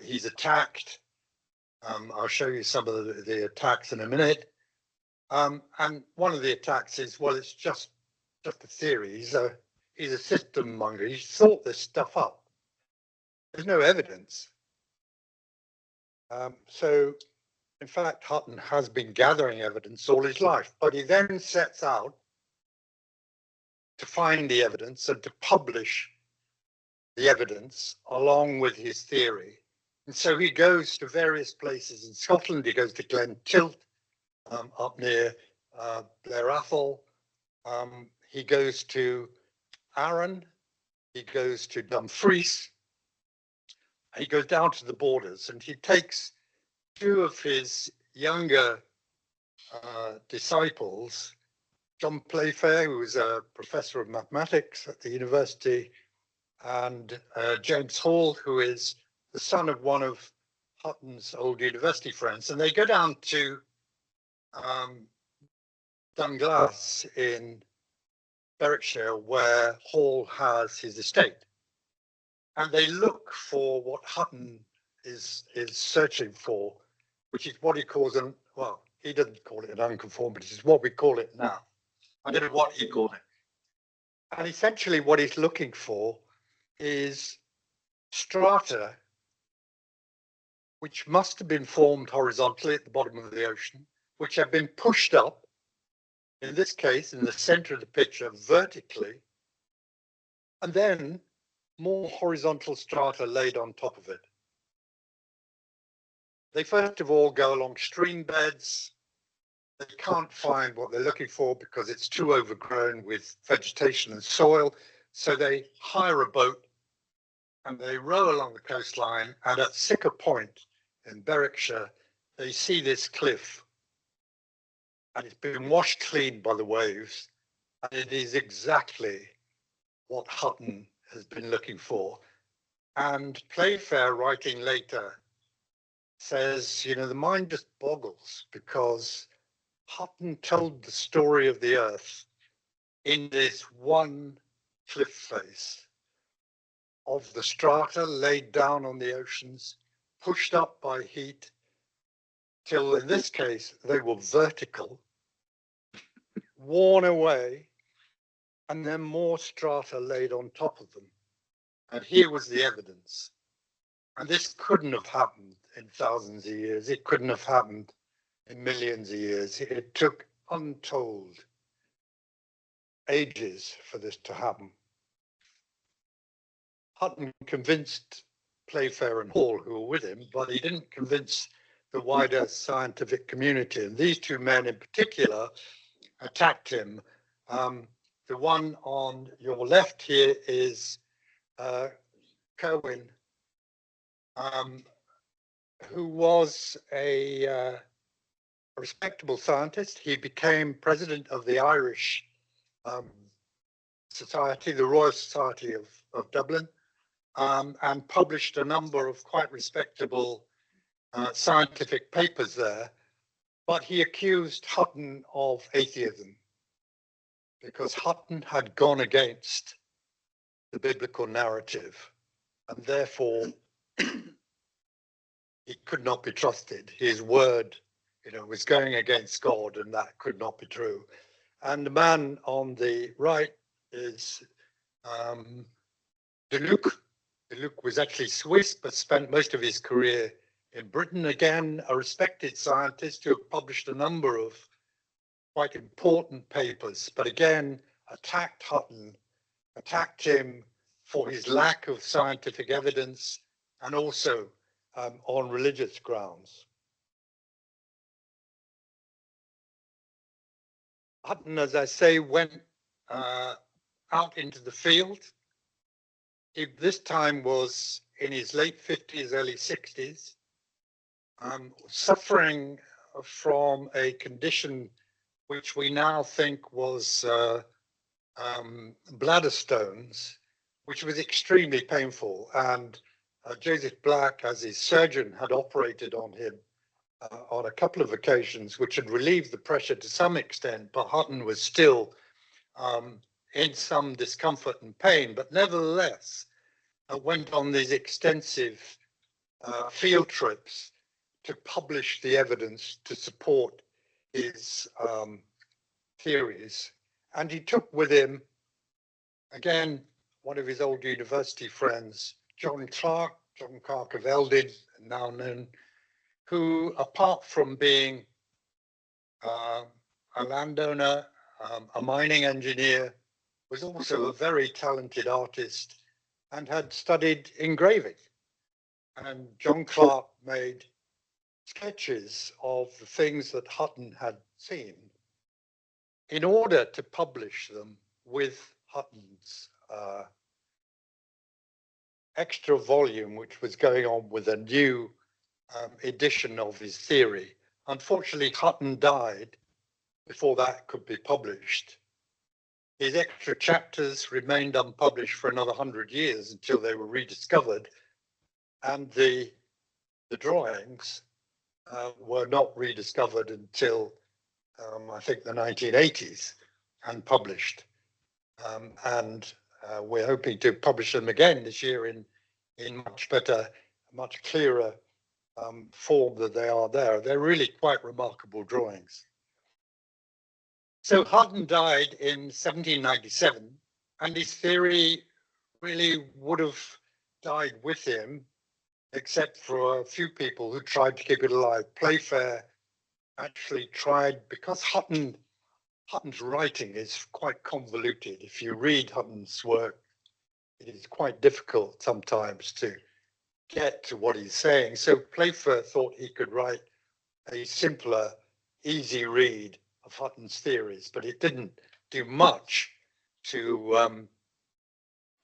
He's attacked. I'll show you some of the attacks in a minute. And one of the attacks is, well, it's just a theory. He's a system monger. He's thought this stuff up. There's no evidence. So, in fact, Hutton has been gathering evidence all his life, but he then sets out to find the evidence and to publish the evidence along with his theory. And so he goes to various places in Scotland. He goes to Glen Tilt, up near Blair Athol. He goes to Arran. He goes to Dumfries. He goes down to the borders, and he takes 2 of his younger disciples, John Playfair, who was a professor of mathematics at the university, and James Hall, who is the son of one of Hutton's old university friends. And they go down to Dunglass in Berwickshire, where Hall has his estate. And they look for what Hutton is searching for, which is what he calls well, he doesn't call it an unconformity, it's what we call it now. I don't know what he called it. And essentially what he's looking for is strata which must have been formed horizontally at the bottom of the ocean, which have been pushed up, in this case, in the center of the picture, vertically, and then more horizontal strata laid on top of it. They first of all go along stream beds. They can't find what they're looking for because it's too overgrown with vegetation and soil. So they hire a boat and they row along the coastline, and at Sicker Point in Berwickshire, they see this cliff, and it's been washed clean by the waves, and it is exactly what Hutton has been looking for. And Playfair, writing later, says, you know, the mind just boggles because Hutton told the story of the Earth in this one cliff face of the strata laid down on the oceans, pushed up by heat, till in this case they were vertical, worn away, and then more strata laid on top of them. And here was the evidence. And this couldn't have happened in thousands of years. It couldn't have happened in millions of years. It took untold ages for this to happen. Hutton convinced Playfair and Hall, who were with him, but he didn't convince the wider scientific community. And these 2 men in particular attacked him. The one on your left here is Kerwin, who was a respectable scientist. He became president of the Irish Society, the Royal Society of Dublin, and published a number of quite respectable scientific papers there. But he accused Hutton of atheism because Hutton had gone against the biblical narrative, and therefore he could not be trusted. His word, you know, was going against God, and that could not be true. And the man on the right is De Luc. De Luc was actually Swiss, but spent most of his career in Britain. Again, a respected scientist who published a number of quite important papers, but again, attacked Hutton, attacked him for his lack of scientific evidence, and also on religious grounds. Hutton, as I say, went out into the field. He this time was in his late 50s, early 60s. suffering from a condition which we now think was bladder stones, which was extremely painful. And Joseph Black, as his surgeon, had operated on him on a couple of occasions, which had relieved the pressure to some extent, but Hutton was still in some discomfort and pain, but nevertheless went on these extensive field trips to publish the evidence to support his theories. And he took with him, again, one of his old university friends, John Clark of Eldin, now known, who, apart from being a landowner, a mining engineer, was also a very talented artist and had studied engraving. And John Clark made sketches of the things that Hutton had seen in order to publish them with Hutton's extra volume, which was going on with a new edition of his theory. Unfortunately, Hutton died before that could be published. His extra chapters remained unpublished for another 100 years until they were rediscovered, and the drawings were not rediscovered until I think the 1980s and published. And we're hoping to publish them again this year in much better, much clearer form than they are there. They're really quite remarkable drawings. So Hutton died in 1797, and his theory really would have died with him, except for a few people who tried to keep it alive. Playfair actually tried, because Hutton's writing is quite convoluted. If you read Hutton's work, it is quite difficult sometimes to get to what he's saying. So Playfair thought he could write a simpler, easy read of Hutton's theories, but it didn't do much to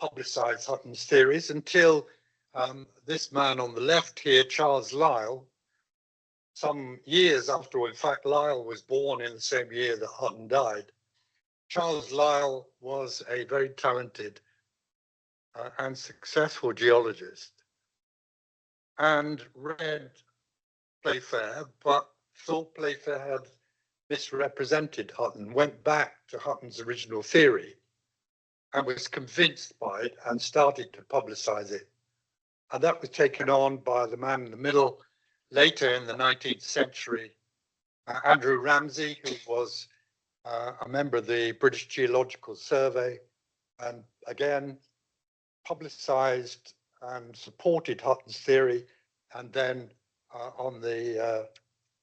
publicize Hutton's theories until this man on the left here, Charles Lyell, some years after, in fact, Lyell was born in the same year that Hutton died. Charles Lyell was a very talented and successful geologist and read Playfair, but thought Playfair had misrepresented Hutton, went back to Hutton's original theory and was convinced by it and started to publicize it. And that was taken on by the man in the middle later in the 19th century, Andrew Ramsay, who was a member of the British Geological Survey, and again publicized and supported Hutton's theory. And then on the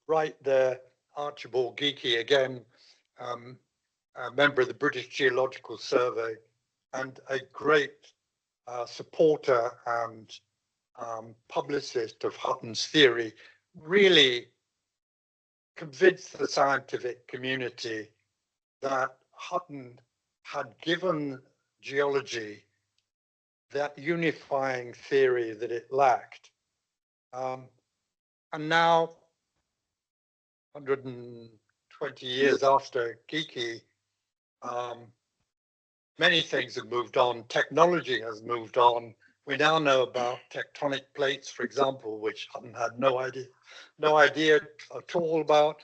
right there, Archibald Geekie, again, a member of the British Geological Survey, and a great supporter and publicist of Hutton's theory, really convinced the scientific community that Hutton had given geology that unifying theory that it lacked. And now, 120 years after Geekie, many things have moved on. Technology has moved on. We now know about tectonic plates, for example, which Hutton had no idea at all about.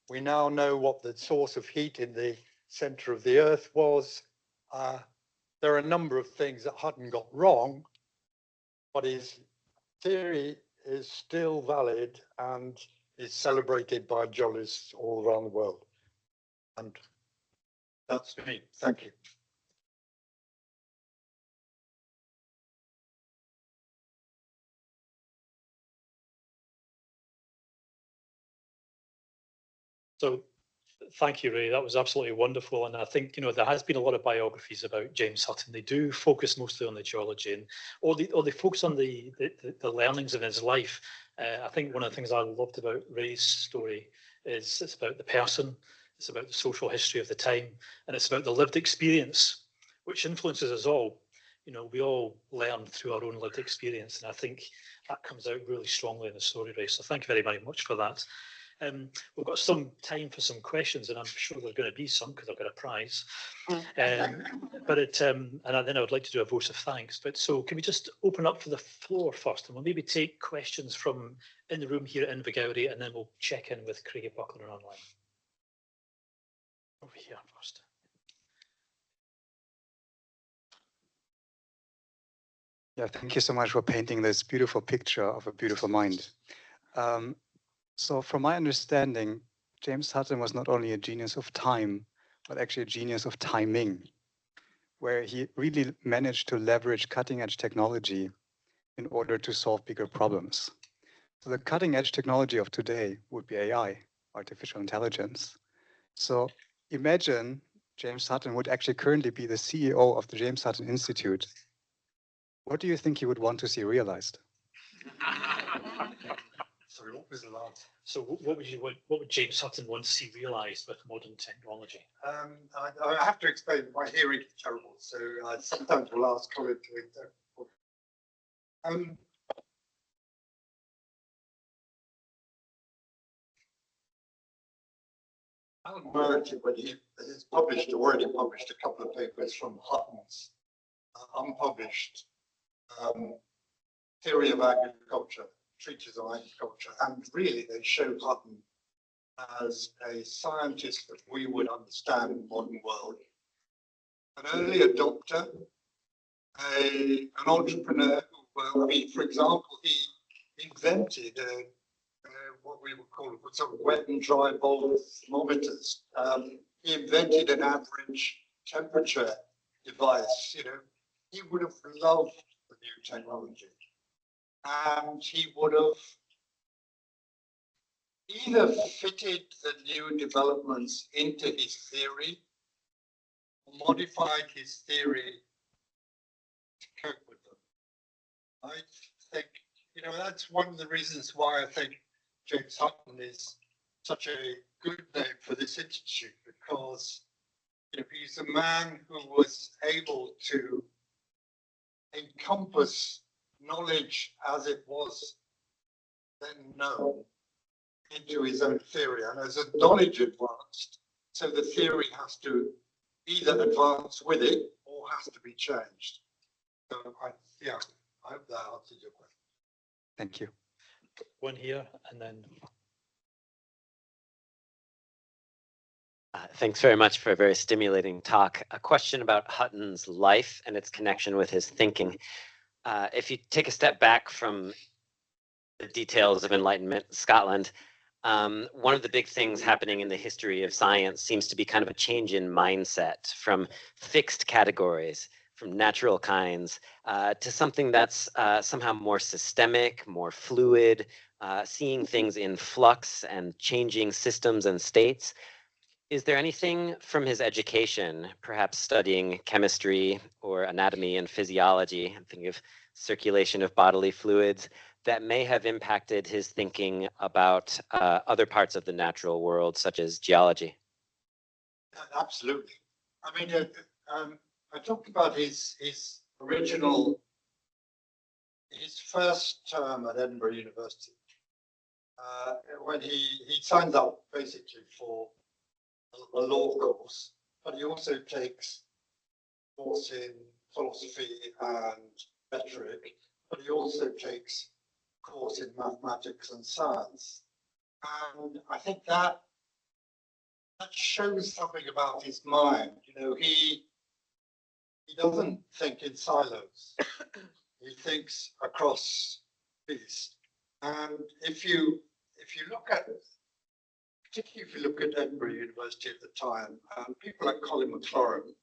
We now know what the source of heat in the center of the Earth was. There are a number of things that Hutton got wrong, but his theory is still valid and is celebrated by geologists all around the world. And that's me. Thank you. So thank you, Ray. That was absolutely wonderful. And I think, there has been a lot of biographies about James Hutton. They do focus mostly on the geology, and or they focus on the learnings of his life. I think one of the things I loved about Ray's story is it's about the person, it's about the social history of the time, and it's about the lived experience, which influences us all. you know, we all learn through our own lived experience, and I think that comes out really strongly in the story, Ray. So thank you very, very much for that. We've got some time for some questions, and I'm sure there are going to be some because I've got a prize. And then I would like to do a vote of thanks. But so can we just open up for the floor first, and we'll maybe take questions from in the room here at Invergowrie, and then we'll check in with Craig Buckler online. Over here first. Yeah, thank you so much for painting this beautiful picture of a beautiful mind. So from my understanding, James Hutton was not only a genius of time, but actually a genius of timing, where he really managed to leverage cutting edge technology in order to solve bigger problems. So the cutting edge technology of today would be AI, artificial intelligence. So imagine James Hutton would actually currently be the CEO of the James Hutton Institute. What do you think he would want to see realized? Sorry, what was the last? So what would James Hutton want to see realised with modern technology? I have to explain, my hearing is terrible, so sometimes we'll ask Colin to Alan Murray, when he has already published a couple of papers from Hutton's unpublished theory of agriculture, treatise on agriculture, and really they show Hutton as a scientist that we would understand in the modern world. An early adopter, an entrepreneur who, I mean, for example, he invented what we would call sort of wet and dry bulb thermometers. He invented an average temperature device. You know, he would have loved the new technology, and he would have either fitted the new developments into his theory, or modified his theory to cope with them. I think, you know, that's one of the reasons why I think James Hutton is such a good name for this institute, because you know, he's a man who was able to encompass knowledge as it was then known into his own theory. And as the knowledge advanced, so the theory has to either advance with it or has to be changed. So I hope that answers your question. Thank you. One here, and then. Thanks very much for a very stimulating talk. A question about Hutton's life and its connection with his thinking. If you take a step back from the details of Enlightenment Scotland, one of the big things happening in the history of science seems to be kind of a change in mindset from fixed categories, from natural kinds, to something that's somehow more systemic, more fluid, seeing things in flux and changing systems and states. Is there anything from his education, perhaps studying chemistry or anatomy and physiology, I'm thinking of circulation of bodily fluids, that may have impacted his thinking about other parts of the natural world, such as geology? Absolutely. I mean, I talked about his first term at Edinburgh University, when he signs up basically for a law course, but he also takes a course in philosophy and rhetoric, but he also takes a course in mathematics and science. And I think that shows something about his mind. You know, he doesn't think in silos. He thinks across these. And if you look at, particularly if you look at Edinburgh University at the time, people like Colin Maclaurin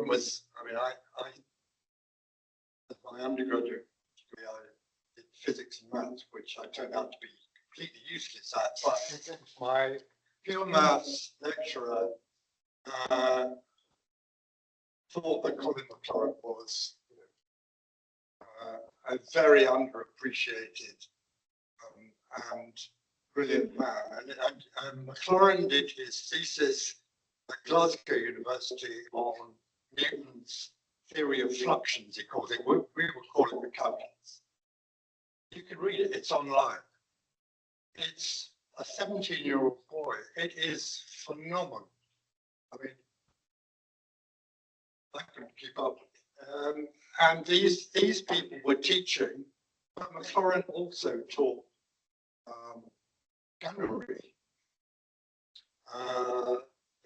was, I mean, I my undergraduate degree, I did physics and maths, which I turned out to be completely useless at, but my pure maths lecturer thought that Colin Maclaurin was a very underappreciated and brilliant man. And Maclaurin did his thesis at Glasgow University on Newton's theory of fluxions, he calls it. We would call it the calculus. You can read it, it's online. It's a 17-year-old boy. It is phenomenal. I mean, I couldn't keep up. And these people were teaching, but Maclaurin also taught gunnery.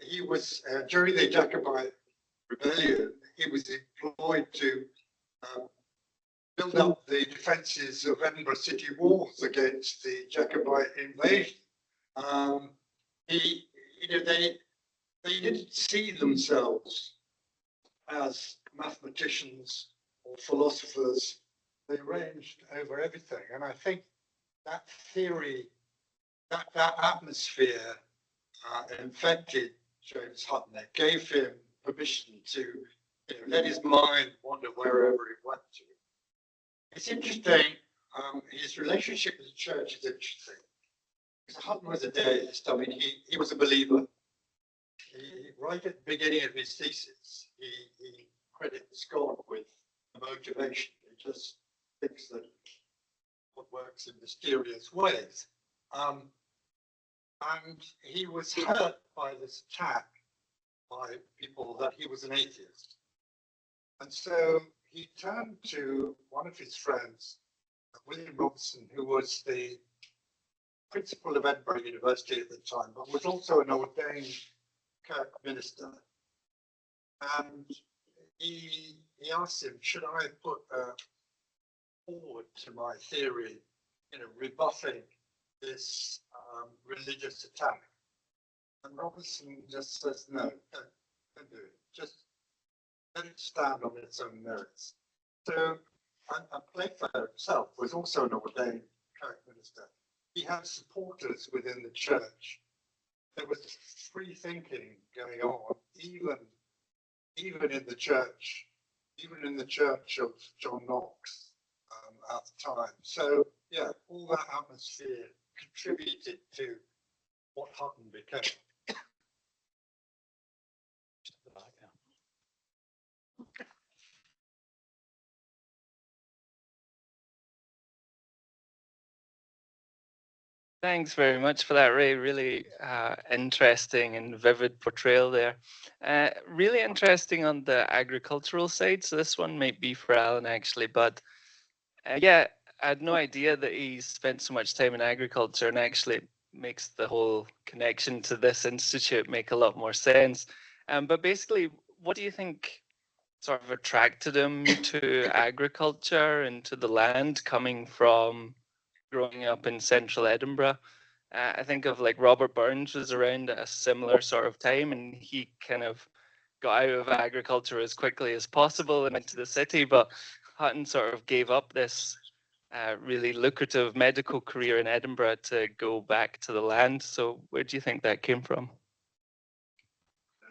He was, during the Jacobite rebellion, he was employed to build up the defences of Edinburgh city walls against the Jacobite invasion. They didn't see themselves as mathematicians or philosophers. They ranged over everything. And I think that theory, that atmosphere infected James Hutton. It gave him permission to let his mind wander wherever it went to. It's interesting, his relationship with the church is interesting. Because Hutton was a deist. I mean, he was a believer. Right at the beginning of his thesis, he credits God with the motivation. He just thinks that God works in mysterious ways. And he was hurt by this attack by people that he was an atheist. And so he turned to one of his friends, William Robson, who was the principal of Edinburgh University at the time, but was also an ordained Kirk minister. And he asked him, should I put forward to my theory, rebuffing this religious attack? And Robinson just says, no, don't do it. Just let it stand on its own merits. So, and Playfair himself was also an ordained Kirk minister. He had supporters within the church. There was free thinking going on, even in the church, of John Knox at the time. So yeah, all that atmosphere contributed to what Hutton became. Just at the back there. Thanks very much for that, Ray. Really interesting and vivid portrayal there. Really interesting on the agricultural side. So this one might be for Alan actually, but yeah, I had no idea that he spent so much time in agriculture, and actually makes the whole connection to this institute make a lot more sense. But basically, what do you think sort of attracted him to agriculture and to the land, coming from growing up in central Edinburgh? I think of like Robert Burns was around at a similar sort of time, and he kind of got out of agriculture as quickly as possible and into the city. But Hutton sort of gave up this really lucrative medical career in Edinburgh to go back to the land. So where do you think that came from?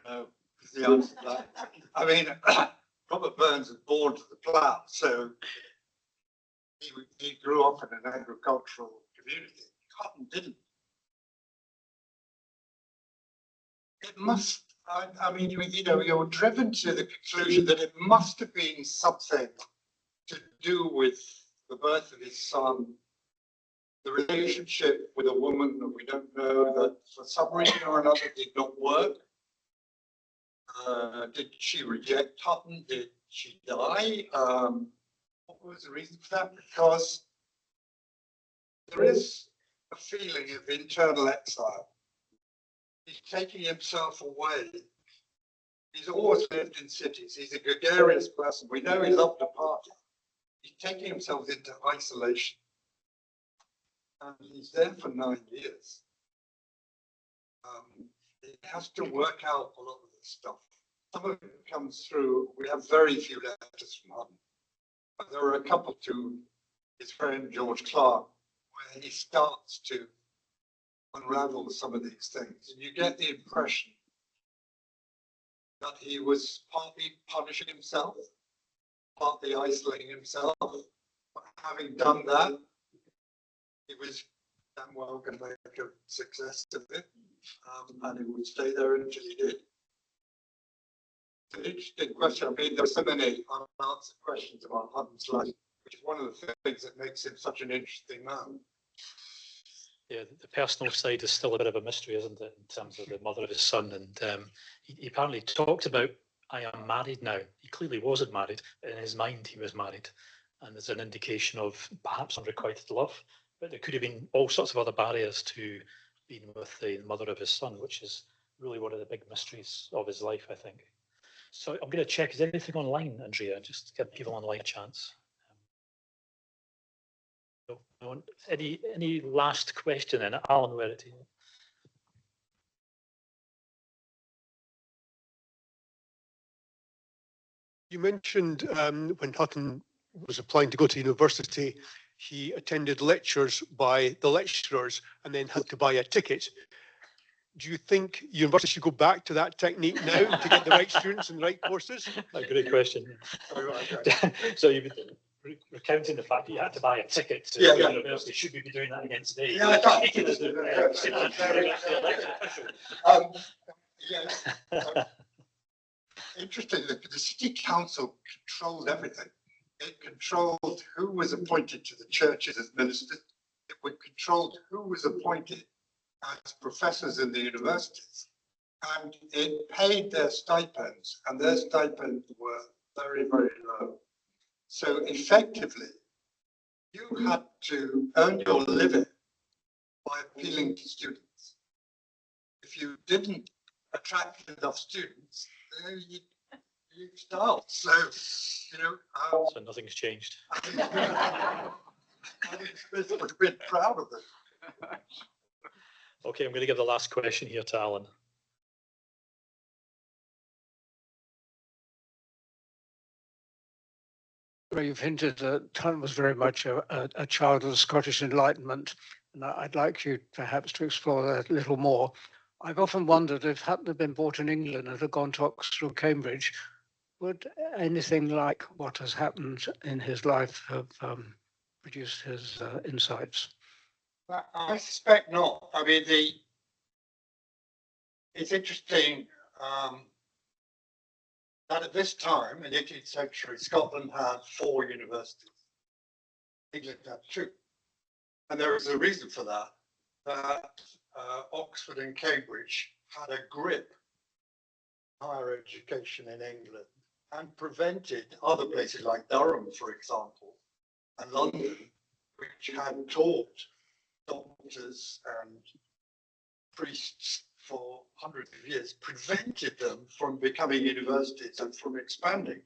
The answer to that. I mean, Robert Burns was born to the plough, so he grew up in an agricultural community. Hutton didn't. It must, I mean, you're driven to the conclusion that it must have been something to do with the birth of his son, the relationship with a woman that we don't know, that for some reason or another did not work. Did she reject Hutton? Did she die? What was the reason for that? Because there is a feeling of internal exile. He's taking himself away. He's always lived in cities. He's a gregarious person. We know he loved a party. He's taking himself into isolation. And he's there for 9 years. He has to work out a lot of this stuff. Some of it comes through. We have very few letters from Hutton. But there are a couple to his friend George Clark, where he starts to unravel some of these things. And you get the impression that he was partly punishing himself, partly isolating himself. But having done that, he was damn well going to make a success of it, and he would stay there until he did. It's an interesting question. I mean, there are so many unanswered questions about Hutton's life, which is one of the things that makes him such an interesting man. Yeah, the personal side is still a bit of a mystery, isn't it, in terms of the mother of his son? And he apparently talked about, I am married now. He clearly wasn't married, but in his mind he was married. And there's an indication of perhaps unrequited love, but there could have been all sorts of other barriers to being with the mother of his son, which is really one of the big mysteries of his life, I think. So I'm going to check, is there anything online, Andrea? Just give people online a chance. No, any last question then? Alan, where it is? You mentioned when Hutton was applying to go to university, he attended lectures by the lecturers and then had to buy a ticket. Do you think university should go back to that technique now to get the right students and the right courses? A great question. So you've been recounting the fact that you had to buy a ticket to university. Should we be doing that again today? Yeah, I thought- Speaking as the elected official. Yeah. Interesting that the city council controlled everything. It controlled who was appointed to the churches as ministers. It controlled who was appointed as professors in the universities. And it paid their stipends, and their stipends were very, very low. So effectively, you had to earn your living by appealing to students. If you didn't attract enough students, you start. So, So nothing's changed. I think Smith would have been proud of it. Okay, I'm going to give the last question here to Alan. Well, you've hinted that Hutton was very much a child of the Scottish Enlightenment, and I'd like you perhaps to explore that a little more. I've often wondered if Hutton had been born in England and had gone to Oxford or Cambridge, would anything like what has happened in his life have produced his insights? I suspect not. I mean, it's interesting that at this time in the 18th century, Scotland had 4 universities. England had 2. And there is a reason for that, that Oxford and Cambridge had a grip on higher education in England and prevented other places like Durham, for example, and London, which had taught doctors and priests for hundreds of years, prevented them from becoming universities and from expanding.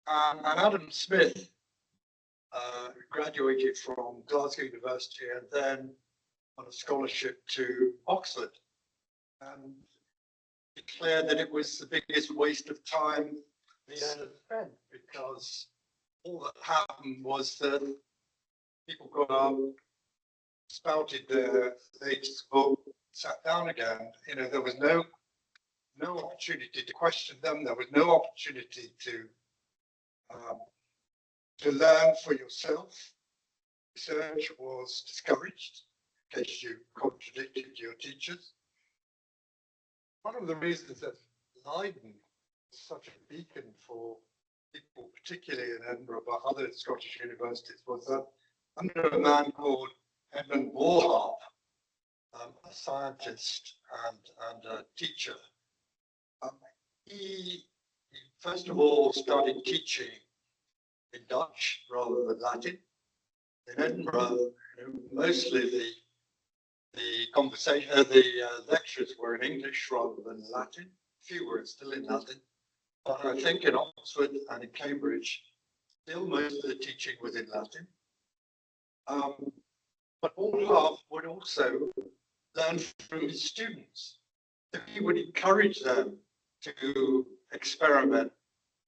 And Adam Smith graduated from Glasgow University and then on a scholarship to Oxford, and declared that it was the biggest waste of time he had spent, because all that happened was that people got up, spouted their latest book, sat down again. There was no opportunity to question them. There was no opportunity to learn for yourself. Research was discouraged in case you contradicted your teachers. One of the reasons that Leiden was such a beacon for people, particularly in Edinburgh, but other Scottish universities, was that under a man called Edmund Warharp, a scientist and a teacher, he first of all started teaching in Dutch rather than Latin. In Edinburgh, mostly the conversation, the lectures were in English rather than Latin. Few were still in Latin, but I think in Oxford and in Cambridge, still most of the teaching was in Latin. But Warharp would also learn from his students. So he would encourage them to experiment,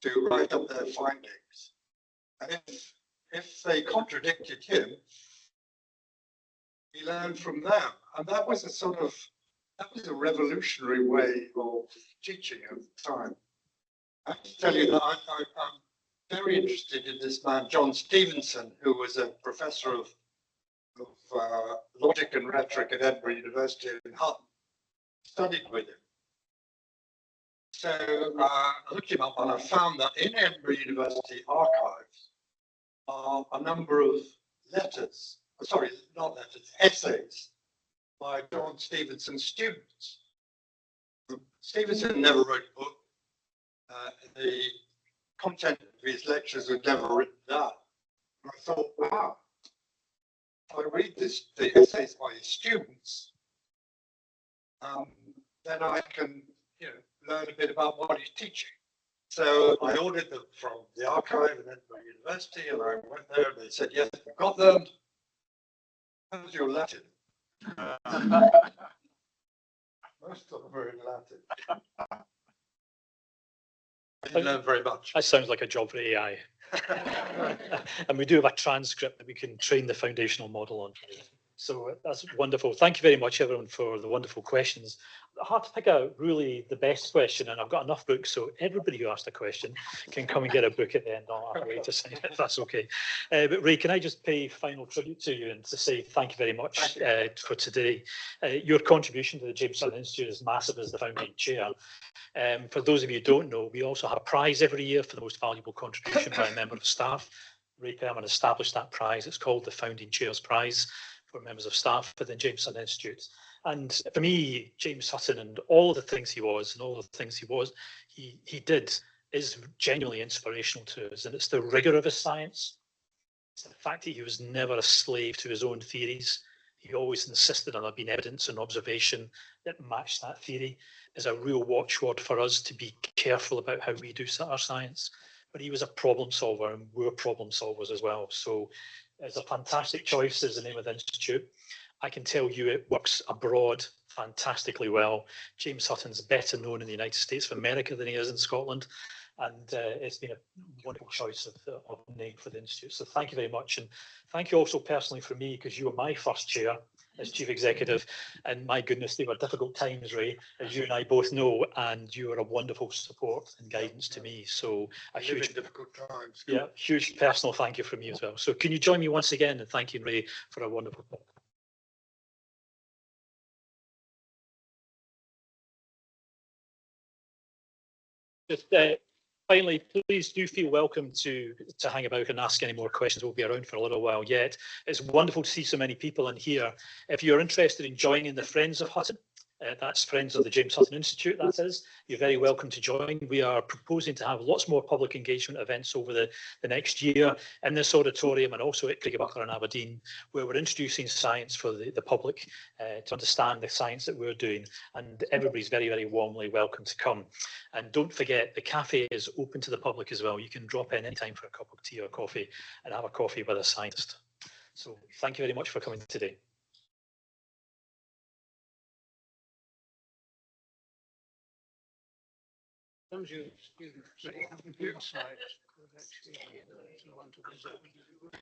to write up their findings. And if they contradicted him, he learned from them. And that was a revolutionary way of teaching at the time. I have to tell you that I'm very interested in this man, John Stevenson, who was a professor of logic and rhetoric at Edinburgh University in Hutton. Studied with him. So I looked him up and I found that in Edinburgh University archives are a number of letters, sorry, not letters, essays by John Stevenson's students. Stevenson never wrote a book. The content of his lectures was never written down. And I thought, wow, if I read the essays by his students, then I can, learn a bit about what he's teaching. So I ordered them from the archive in Edinburgh University, and I went there, and they said, yes, we've got them. How's your Latin? Most of them are in Latin. I didn't learn very much. That sounds like a job for AI. And we do have a transcript that we can train the foundational model on. So that's wonderful. Thank you very much, everyone, for the wonderful questions. Hard to pick out really the best question, and I've got enough books, so everybody who asked a question can come and get a book at the end. I'll have to wait to sign it, if that's okay. But Ray, can I just pay final tribute to you and to say thank you very much for today. Your contribution to the James Hutton Institute is massive as the founding chair. For those of you who don't know, we also have a prize every year for the most valuable contribution by a member of staff. Ray Perman established that prize. It's called the Founding Chair's Prize for members of staff within James Hutton Institute. And for me, James Hutton and all the things he was and all the things he did is genuinely inspirational to us. And it's the rigor of his science. It's the fact that he was never a slave to his own theories. He always insisted on there being evidence and observation that matched that theory is a real watchword for us to be careful about how we do our science. But he was a problem solver, and we're problem solvers as well. So it's a fantastic choice as the name of the institute. I can tell you it works abroad fantastically well. James Hutton's better known in the United States of America than he is in Scotland. And it's been a wonderful choice of name for the institute. So thank you very much. And thank you also personally for me, because you were my first chair as chief executive. And my goodness, they were difficult times, Ray, as you and I both know. And you were a wonderful support and guidance to me. So a huge, difficult times. yeah, huge personal thank you from me as well. So can you join me once again and thank you, Ray, for a wonderful talk. Just finally, please do feel welcome to hang about and ask any more questions. We'll be around for a little while yet. It's wonderful to see so many people in here. If you're interested in joining the Friends of Hutton, that's Friends of the James Hutton Institute, that is. You're very welcome to join. We are proposing to have lots more public engagement events over the next year in this auditorium and also at Craigie in Aberdeen, where we're introducing science for the public to understand the science that we're doing. And everybody's very, very warmly welcome to come. And don't forget, the cafe is open to the public as well. You can drop in anytime for a cup of tea or coffee and have a coffee with a scientist. So thank you very much for coming today. Some students have the good side, actually, want to visit.